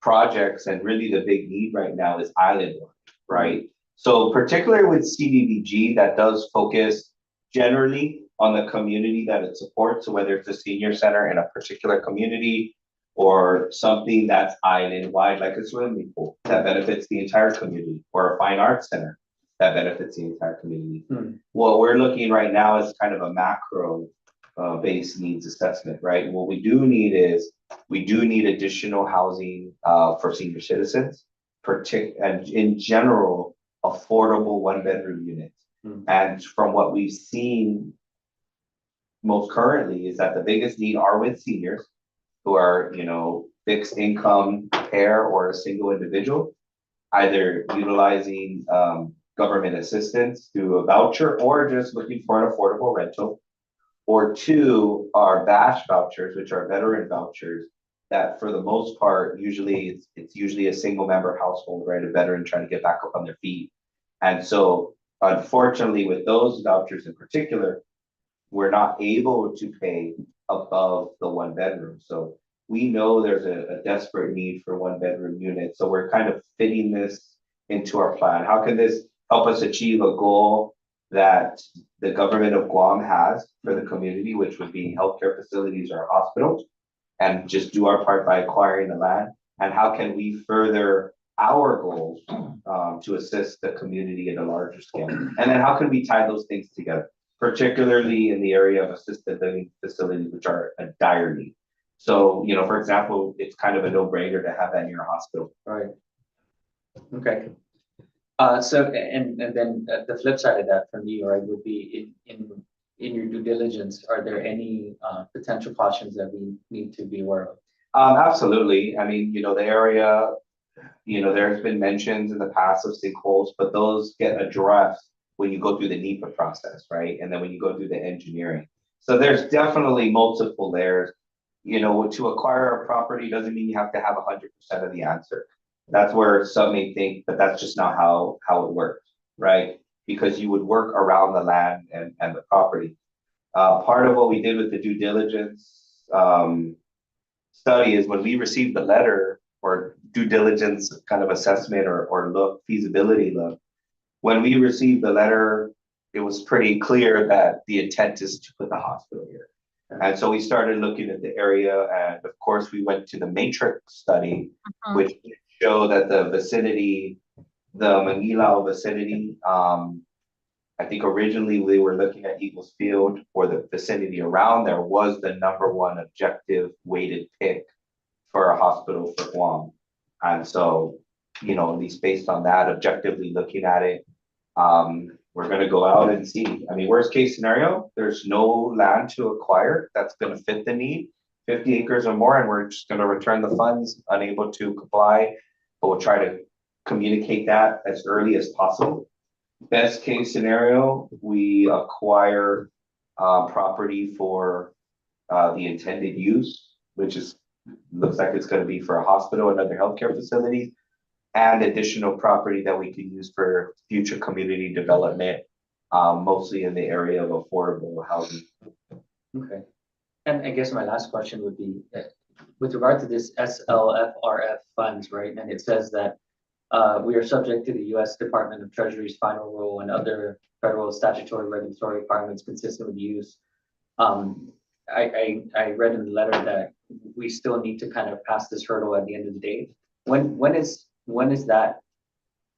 projects, and really the big need right now is island work, right? So particularly with CDBG, that does focus generally on the community that it supports. So whether it's a senior center in a particular community or something that's island-wide, like a swimming pool that benefits the entire community, or a fine arts center that benefits the entire community. What we're looking right now is kind of a macro based needs assessment, right? What we do need is, we do need additional housing for senior citizens, and in general, affordable one-bedroom units. And from what we've seen most currently is that the biggest need are with seniors who are, fixed income pair or a single individual, either utilizing government assistance through a voucher or just looking for an affordable rental. Or two are VASH vouchers, which are veteran vouchers that for the most part, it's usually a single member household, right? A veteran trying to get back up on their feet. And so unfortunately with those vouchers in particular, we're not able to pay above the one bedroom. So we know there's a desperate need for one bedroom units. So we're kind of fitting this into our plan. How can this help us achieve a goal that the government of Guam has for the community, which would be healthcare facilities or hospitals, and just do our part by acquiring the land? And how can we further our goals to assist the community at a larger scale? And then how can we tie those things together, particularly in the area of assisted living facilities, which are a dire need? So, for example, it's kind of a no-brainer to have that in your hospital. Right. Okay. So, and then the flip side of that for me, right, would be in your due diligence, are there any potential cautions that we need to be aware of? Absolutely. I mean, the area, there's been mentions in the past of sinkholes, but those get addressed when you go through the NEPA process, right? And then when you go through the engineering. So there's definitely multiple layers. To acquire a property doesn't mean you have to have 100% of the answer. That's where some may think, but that's just not how it works, right? Because you would work around the land and the property. Part of what we did with the due diligence study is when we received the letter or due diligence kind of assessment or feasibility look, when we received the letter, it was pretty clear that the intent is to put the hospital here. And so we started looking at the area, and of course we went to the matrix study, which showed that the vicinity, the Manilao vicinity, I think originally we were looking at Eagles Field, or the vicinity around there was the #1 objective weighted pick for a hospital for Guam. And so, at least based on that, objectively looking at it, we're going to go out and see. I mean, worst case scenario, there's no land to acquire that's going to fit the need, 50 acres or more, and we're just going to return the funds, unable to comply, but we'll try to communicate that as early as possible. Best case scenario, we acquire property for the intended use, which looks like it's going to be for a hospital and other healthcare facilities, and additional property that we can use for future community development, mostly in the area of affordable housing. Okay. And I guess my last question would be, with regard to this SLFRF funds, right? And it says that we are subject to the U.S. Department of Treasury's final rule and other federal statutory regulatory requirements consistent with use. I read in the letter that we still need to kind of pass this hurdle at the end of the day. When is that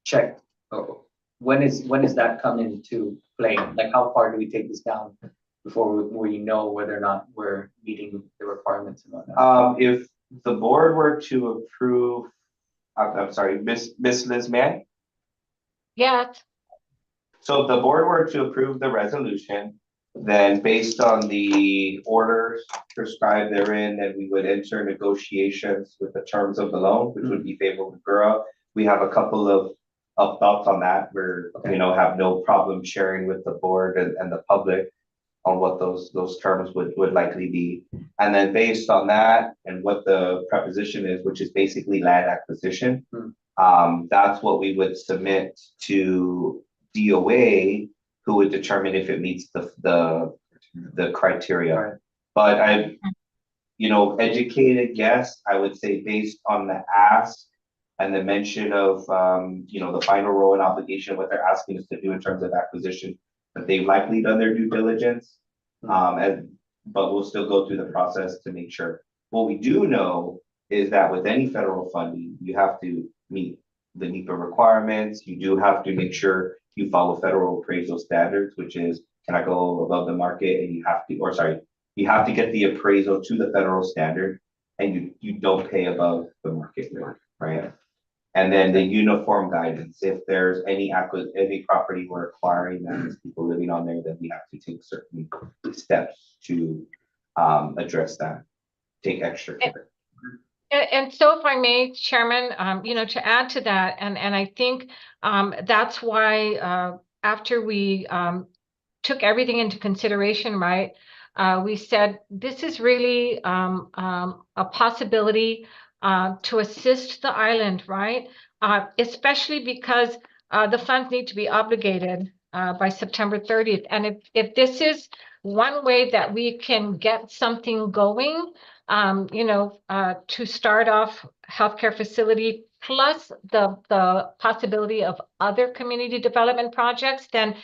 checked? Or when is that come into play? Like, how far do we take this down before we know whether or not we're meeting the requirements and whatnot? If the board were to approve, I'm sorry, Miss Liz Mann? Yeah, So if the board were to approve the resolution, Then based on the orders prescribed therein, then we would enter negotiations with the terms of the loan, which would be favorable to GURA. We have a couple of thoughts on that. We're, have no problem sharing with the board and the public on what those terms would likely be. And then based on that and what the preposition is, which is basically land acquisition, that's what we would submit to DOA, who would determine if it meets the criteria. Right. But educated guess, I would say based on the ask and the mention of, the final role and obligation, what they're asking us to do in terms of acquisition, that they've likely done their due diligence. But we'll still go through the process to make sure. What we do know is that with any federal funding, you have to meet the NEPA requirements. You do have to make sure you follow federal appraisal standards, which is, can I go above the market? And you have to get the appraisal to the federal standard, and you don't pay above the market rate, right? And then the uniform guidance, if there's any property we're acquiring that has people living on there, then we have to take certain steps to address that, take extra care. And so if I may, Chairman, to add to that, and I think that's why after we took everything into consideration, right, we said this is really a possibility to assist the island, right? Especially because the funds need to be obligated by September 30th. And if this is one way that we can get something going, to start off healthcare facility plus the possibility of other community development projects, then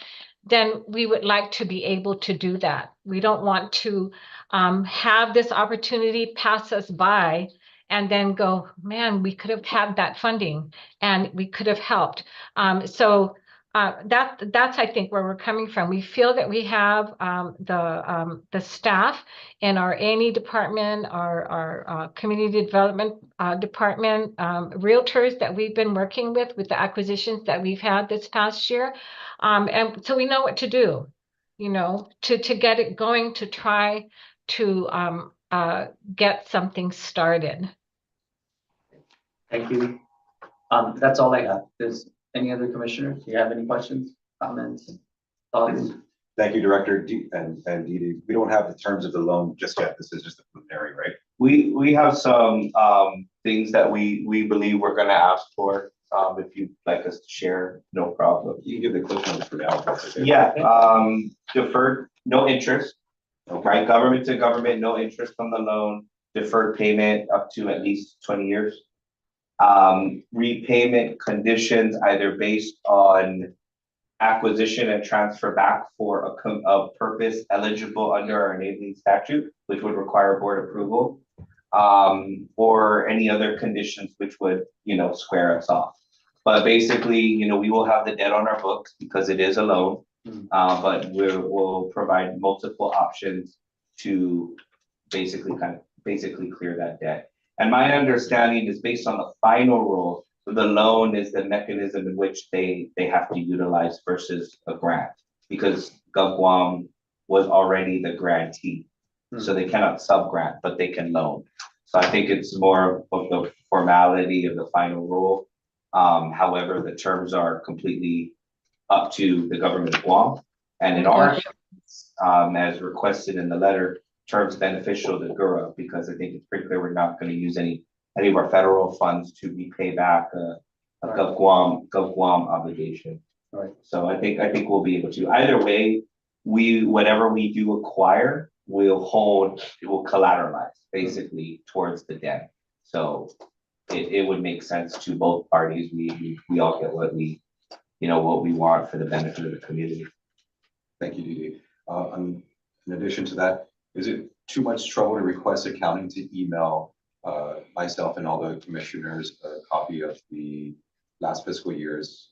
we would like to be able to do that. We don't want to have this opportunity pass us by and then go, man, we could have had that funding and we could have helped. So that's I think where we're coming from. We feel that we have the staff in our A&E department, our community development department, realtors that we've been working with the acquisitions that we've had this past year. And so we know what to do, to get it going, to try to get something started. Thank you. That's all I have. Does any other commissioners, do you have any questions, comments, thoughts? Thank you, Director and Dee Dee. We don't have the terms of the loan just yet. This is just a preliminary, right? We have some things that we believe we're gonna ask for. If you'd like us to share, no problem. You can give the cliff notes for now. Yeah, deferred, no interest, right? Government to government, no interest on the loan, deferred payment up to at least 20 years. Repayment conditions either based on acquisition and transfer back for a purpose eligible under our enabling statute, which would require board approval, or any other conditions which would, square us off. But basically, we will have the debt on our books because it is a loan, but we'll provide multiple options to basically clear that debt. And my understanding is based on the final rule, the loan is the mechanism in which they have to utilize versus a grant, because GovGuam was already the grantee. So they cannot sub-grant, but they can loan. So I think it's more of the formality of the final rule. However, the terms are completely up to the government of Guam. And in our case, as requested in the letter, terms beneficial to GURA, because I think it's pretty clear we're not going to use any of our federal funds to repay back a GovGuam obligation. Right. So I think we'll be able to. Either way, whatever we do acquire, will collateralize basically towards the debt. So it would make sense to both parties. We all get what we want for the benefit of the community. Thank you, Dee Dee. In addition to that, is it too much trouble to request accounting to email myself and all the commissioners a copy of the last fiscal year's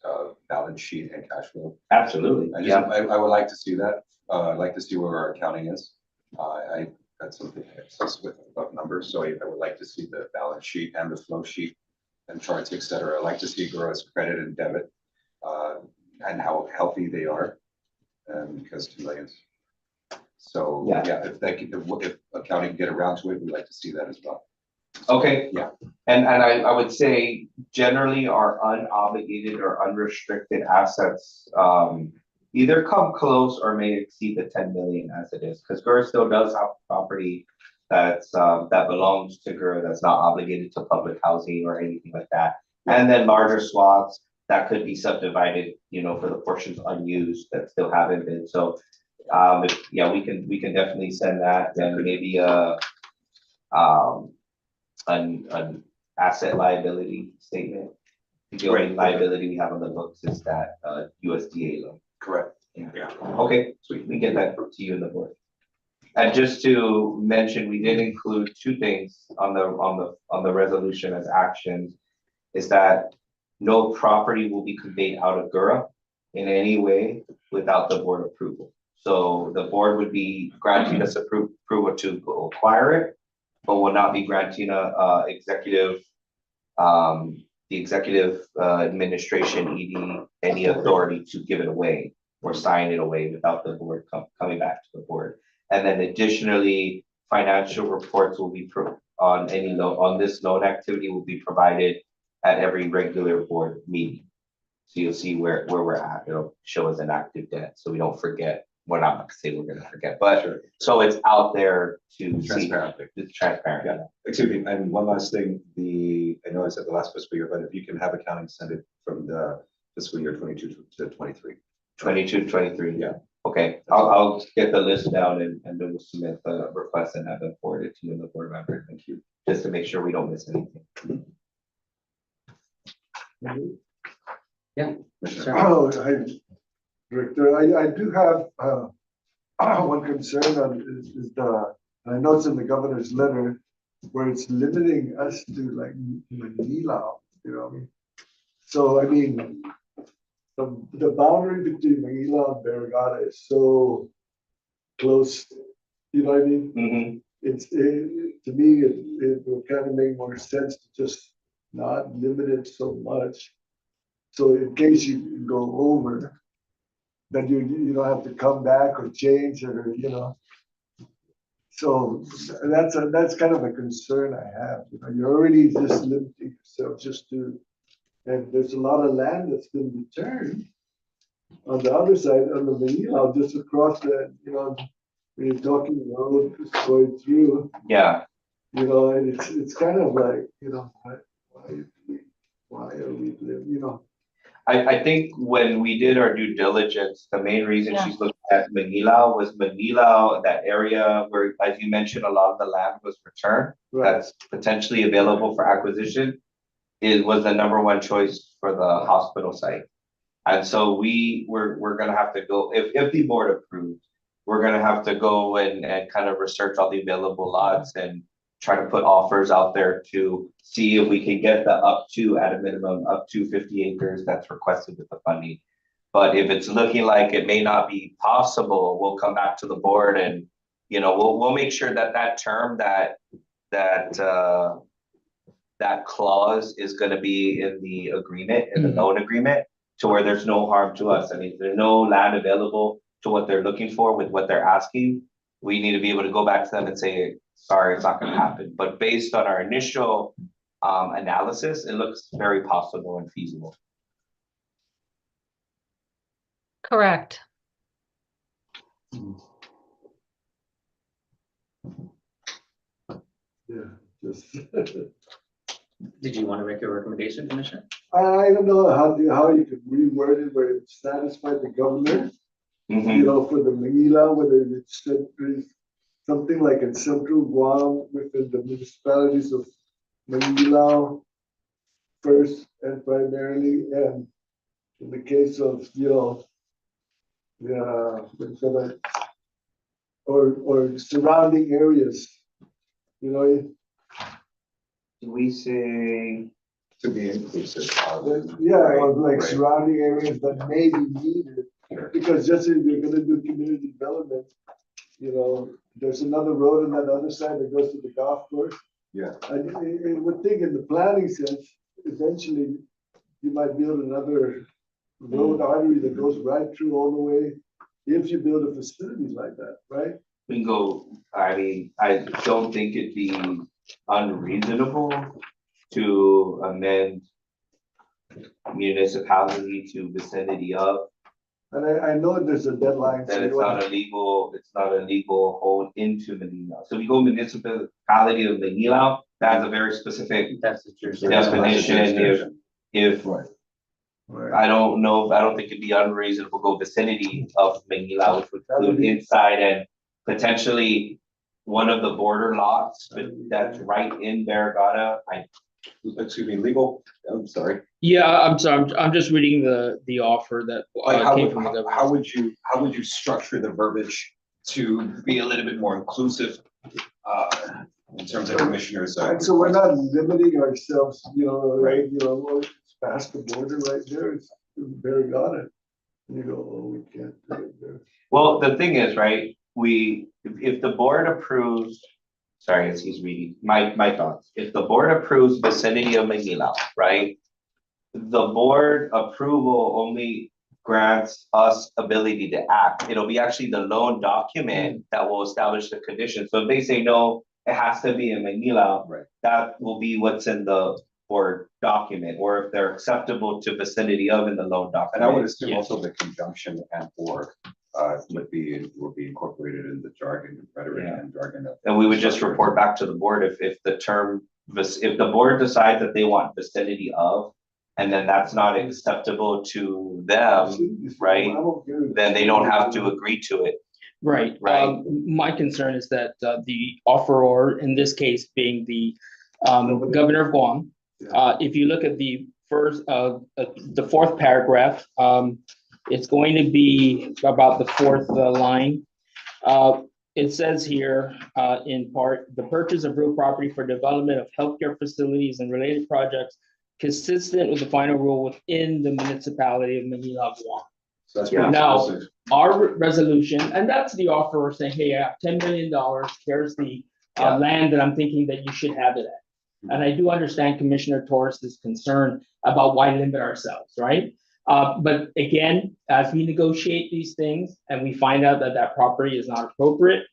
balance sheet and cash flow? Absolutely. I would like to see that. I'd like to see where our accounting is. I got something obsessed with about numbers, so I would like to see the balance sheet and the flow sheet and charts, etc. I'd like to see GURA's credit and debit and how healthy they are, because 2 million. So, Yeah. yeah, if they can, if a county can get around to it, we'd like to see that as well. Okay. Yeah. And I would say generally our unobligated or unrestricted assets, either come close or may exceed the 10 million as it is, because GHURA still does have property that's, that belongs to GHURA that's not obligated to public housing or anything like that. And then larger swaths that could be subdivided, you know, for the portions unused that still haven't been. So, yeah, we can definitely send that, and maybe an asset liability statement. The only liability we have on the books is that USDA loan. Correct. Yeah. Okay, sweet. We get that to you in the board. And just to mention, we did include two things on the resolution as actions, is that no property will be conveyed out of GHURA in any way without the board approval. So the board would be granting us approval to go acquire it, but will not be granting the executive administration, ED, any authority to give it away or sign it away without the board coming back to the board. And then additionally, financial reports will be on this loan activity will be provided at every regular board meeting. So you'll see where we're at. It'll show as an active debt, so we don't forget. We're not gonna say we're gonna forget, but Sure. so it's out there to see. Transparent. It's transparent. Yeah. Excuse me, and one last thing, I know I said the last fiscal year, but if you can have accounting send it from the fiscal year 22 to 23. 22, 23. Yeah. Okay, I'll get the list down and then we'll submit the request and have them forwarded to you in the board member. Thank you. Just to make sure we don't miss anything. Yeah. Oh, Director, I do have one concern on is the, and I know it's in the governor's letter, where it's limiting us to like Manila, you know what I mean? So, I mean, the boundary between Manila and Barrigada is so close, you know what I mean? Mm-hmm. To me, it will kind of make more sense to just not limit it so much. So in case you go over, then you don't have to come back or change or, you know. So that's kind of a concern I have. You know, you're already just limiting yourself just to, and there's a lot of land that's been returned on the other side, on the Manila, just across the, you know, when you're talking the road going through. Yeah. You know, and it's kind of like, you know, why are we living, you know? I think when we did our due diligence, the main reason she's looking at Manila was Manila, that area where, as you mentioned, a lot of the land was returned. Right. That's potentially available for acquisition. It was the #1 choice for the hospital site. And so we're gonna have to go, if the board approves, we're gonna have to go and kind of research all the available lots and try to put offers out there to see if we can get the up to, at a minimum, up to 50 acres that's requested with the funding. But if it's looking like it may not be possible, we'll come back to the board and, you know, we'll make sure that term, that clause is gonna be in the agreement, in the loan agreement, to where there's no harm to us. I mean, there's no land available to what they're looking for with what they're asking. We need to be able to go back to them and say, sorry, it's not gonna happen. But based on our initial analysis, it looks very possible and feasible. Correct. Yeah, just. Did you want to make a recommendation, Commissioner? I don't know how you could reword it where it satisfied the governor, you know, for the Manila, whether it's something like in central Guam within the municipalities of Manila first and primarily, and in the case of, you know, or surrounding areas, you know. Do we say To be inclusive. Yeah, or like Right. surrounding areas that may be needed, because just if you're gonna do community development, you know, there's another road on that other side that goes to the golf course. Yeah. I would think in the planning sense, eventually you might build another road artery that goes right through all the way, if you build a facility like that, right? we can go, I mean, I don't think it'd be unreasonable to amend municipality to vicinity of, And I know there's a deadline. so that you it's wanna- not a legal hold into Manila. So we go municipality of Manila, that's a very specific That's the jurisdiction. definition. If Right. Right. I don't think it'd be unreasonable to go vicinity of Manila, which would include inside and potentially one of the border lots, but that's right in Barragata. Excuse me, legal, I'm sorry. Yeah, I'm sorry, I'm just reading the offer that Like, how came would, from the government. how would you structure the verbiage to be a little bit more inclusive, in terms of commissioners? And so we're not limiting ourselves, right, well, it's past the border right there, it's Barragata. You go, oh, we can't do it there. Well, the thing is, right, if the board approves, sorry, as he's reading, my thoughts. If the board approves vicinity of Manila, right? The board approval only grants us ability to act. It'll be actually the loan document that will establish the condition. So if they say, no, it has to be in Manila, Right. that will be what's in the board document, or if they're acceptable to vicinity of in the loan document. And I would assume Yeah. also the conjunction and or, would be incorporated in the jargon, rhetoric Yeah. and jargon of. And we would just report back to the board if the board decides that they want vicinity of, and then that's not acceptable to them, right? I'm okay with then they don't have to agree to it. Right. Right. My concern is that the offeror, in this case being the governor of Guam, if you look at the fourth paragraph, it's going to be about the fourth line. It says here, in part, the purchase of real property for development of healthcare facilities and related projects consistent with the final rule within the municipality of Manila, Guam. So that's Yeah. pretty Now, explicit. our resolution, and that's the offer saying, hey, I have $10 million, here's the Yeah. land that I'm thinking that you should have it at. And I do understand Commissioner Torres's concern about why limit ourselves, right? But again, as we negotiate these things and we find out that that property is not appropriate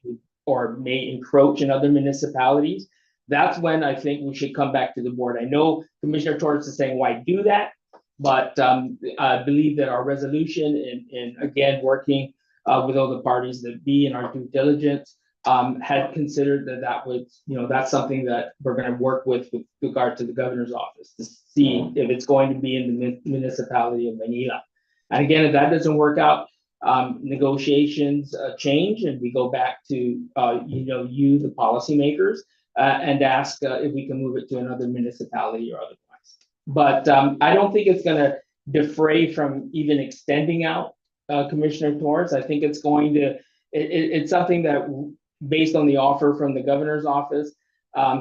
or may encroach in other municipalities, that's when I think we should come back to the board. I know Commissioner Torres is saying, why do that? But I believe that our resolution and again, working with all the parties that be in our due diligence, had considered that was, that's something that we're going to work with regard to the governor's office to see if it's going to be in the municipality of Manila. And again, if that doesn't work out, negotiations change and we go back to, you, the policymakers, and ask if we can move it to another municipality or otherwise. But I don't think it's going to defray from even extending out Commissioner Torres. I think it's going to, it's something that based on the offer from the governor's office,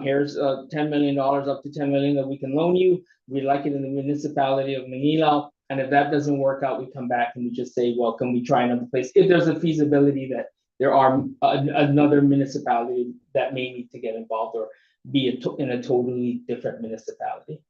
here's $10 million, up to $10 million that we can loan you. We'd like it in the municipality of Manila. And if that doesn't work out, we come back and we just say, well, can we try another place? If there's a feasibility that there are another municipality that may need to get involved or be in a totally different municipality.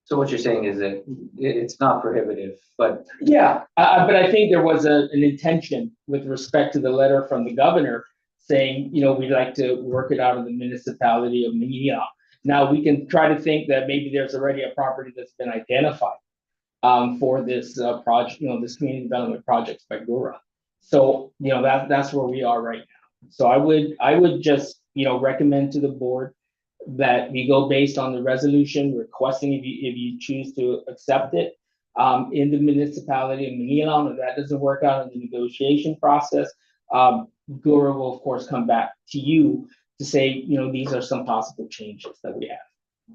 So what you're saying is that it's not prohibitive, but Yeah, but I think there was an intention with respect to the letter from the governor saying, we'd like to work it out of the municipality of Manila. Now we can try to think that maybe there's already a property that's been identified for this project, this community development projects by GHURA. So, that's where we are right now. So I would just, recommend to the board that we go based on the resolution requesting if you choose to accept it in the municipality of Manila. If that doesn't work out in the negotiation process, GHURA will of course come back to you to say, these are some possible changes that we have,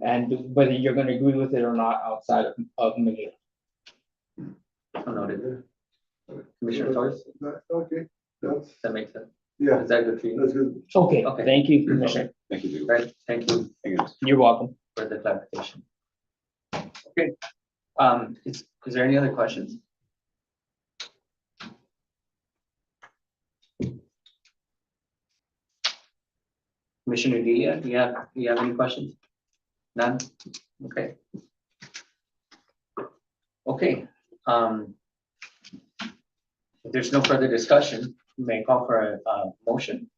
and whether you're going to agree with it or not outside of Manila. noted. Commissioner Torres, Okay, that's, that makes sense. yeah, Is that good for you? that's good. Okay, Okay. thank you, Commissioner. Thank you. Right, thank you Thank you. You're welcome. for the clarification. Okay, is there any other questions? Commissioner Delia, do you have any questions? None? Okay. Okay, if there's no further discussion, you may call for a motion.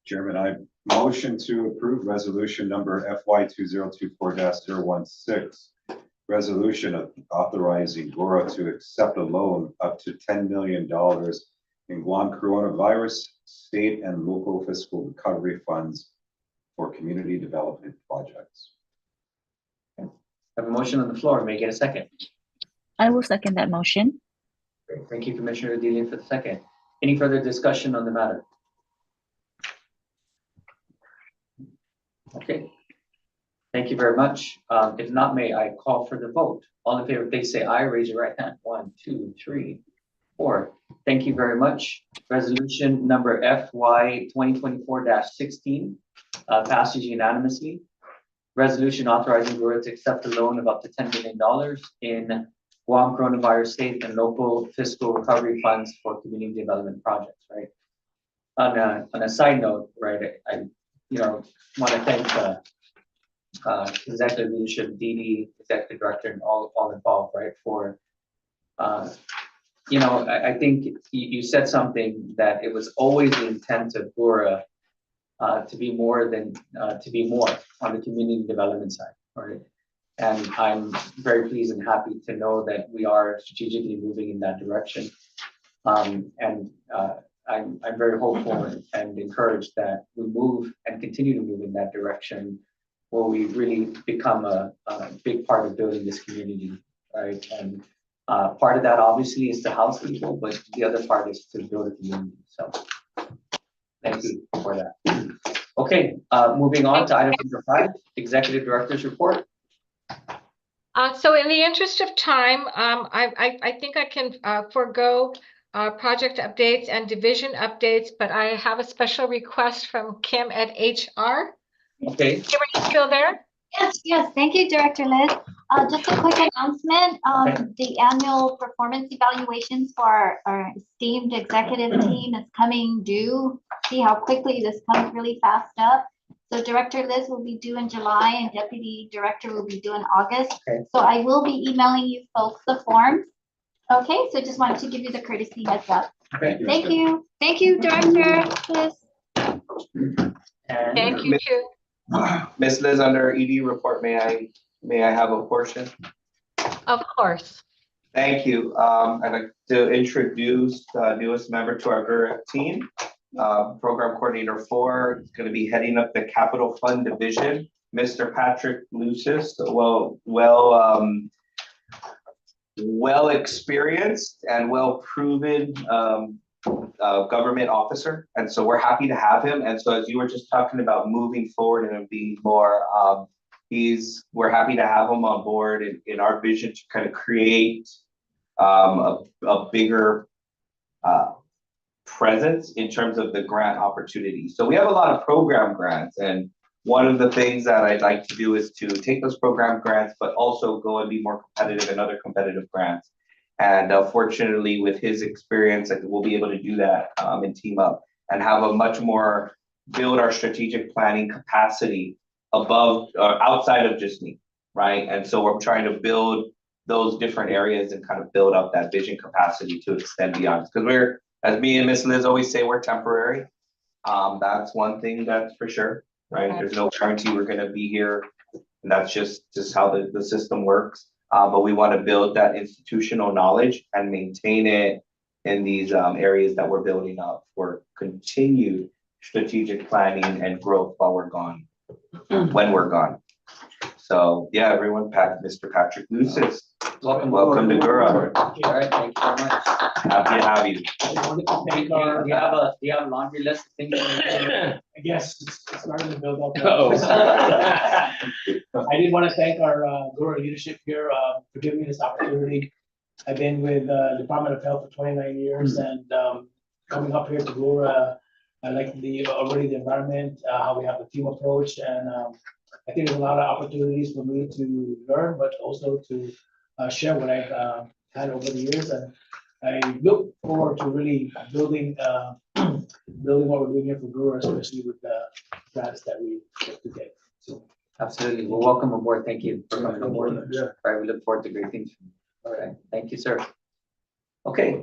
Chairman, I motion to approve resolution number FY 2024-016. Resolution authorizing GHURA to accept a loan up to $10 million in Guam coronavirus state and local fiscal recovery funds for community development projects. I have a motion on the floor. May I get a second? I will second that motion. Great. Thank you, Commissioner Delia, for the second. Any further discussion on the matter? Okay. Thank you very much. If not, may I call for the vote? All in favor, please say aye. Raise your right hand. 1, 2, 3, 4. Thank you very much. Resolution number FY 2024-16 passes unanimously. Resolution authorizing GHURA to accept a loan of up to $10 million in Guam coronavirus state and local fiscal recovery funds for community development projects, right? On a side note, right, I want to thank executive leadership, Dee, executive director, and all involved, right, for I think you said something that it was always the intent of GHURA to be more on the community development side, right? And I'm very pleased and happy to know that we are strategically moving in that direction. I'm very hopeful and encouraged that we move and continue to move in that direction where we really become a big part of building this community, right? And part of that obviously is to house people, but the other part is to build a community. So thank you for that. Okay, moving on to item number 5, Executive Director's Report. So in the interest of time, I think I can forego project updates and division updates, but I have a special request from Kim at HR. Okay. Kim, are you still there? Yes, thank you, Director Liz. Just a quick announcement, the annual performance evaluations for our esteemed executive team is coming due. See how quickly this comes really fast up. So Director Liz will be due in July and Deputy Director will be due in August. Okay. So I will be emailing you folks the forms. Okay, so just wanted to give you the courtesy heads up. Okay. Thank you. Thank you, Director Liz. And Thank you too. Ms. Liz, under ED report, may I have a portion? Of course. Thank you. I'd like to introduce the newest member to our GHURA team. Program Coordinator 4 is going to be heading up the Capital Fund Division, Mr. Patrick Lucis. Well experienced and well proven government officer, and so we're happy to have him. And so as you were just talking about moving forward and being more, we're happy to have him on board in our vision to kind of create a bigger presence in terms of the grant opportunities. So we have a lot of program grants, and one of the things that I'd like to do is to take those program grants, but also go and be more competitive in other competitive grants. And fortunately, with his experience, we'll be able to do that and team up and have a much more build our strategic planning capacity above outside of just me, right? And so we're trying to build those different areas and kind of build up that vision capacity to extend beyond. Because we're, as me and Miss Liz always say, we're temporary. That's one thing that's for sure, right? There's no guarantee we're going to be here, and that's just how the system works. But we want to build that institutional knowledge and maintain it in these areas that we're building up for continued strategic planning and growth while we're gone, when we're gone. So yeah, everyone, Mr. Patrick Lucis, welcome to GHURA. All right, thank you very much. Happy to have you. I wanted to thank our, Do you have a laundry list of things? I guess it's starting to build up. Oh. I did want to thank our GHURA leadership here for giving me this opportunity. I've been with Department of Health for 29 years, and coming up here to GHURA, I like the environment, how we have the team approach, and I think there's a lot of opportunities for me to learn, but also to share what I've had over the years. And I look forward to really building what we're doing here for GHURA, especially with the grants that we get to get. So Absolutely. Well, welcome aboard. Thank you for coming aboard. Yeah. All right, we look forward to great things. All right, thank you, sir. Okay,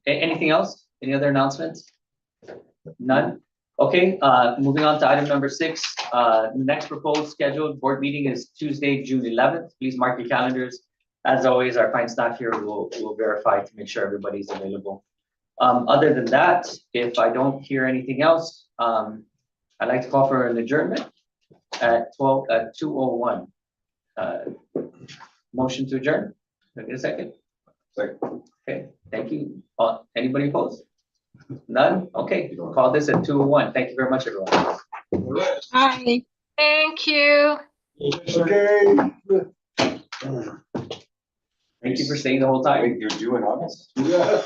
anything else? Any other announcements? None? Okay, moving on to item number 6, next proposed scheduled board meeting is Tuesday, June 11th. Please mark your calendars. As always, our fine staff here will verify to make sure everybody's available. Other than that, if I don't hear anything else, I'd like to call for an adjournment at 2:01. Motion to adjourn. Can I get a second? Second. Okay, thank you. Anybody opposed? None? Okay, call this at 2:01. Thank you very much, everyone. Hi. Thank you. Okay. Thank you for staying the whole time. Wait, you're due in August? Yeah.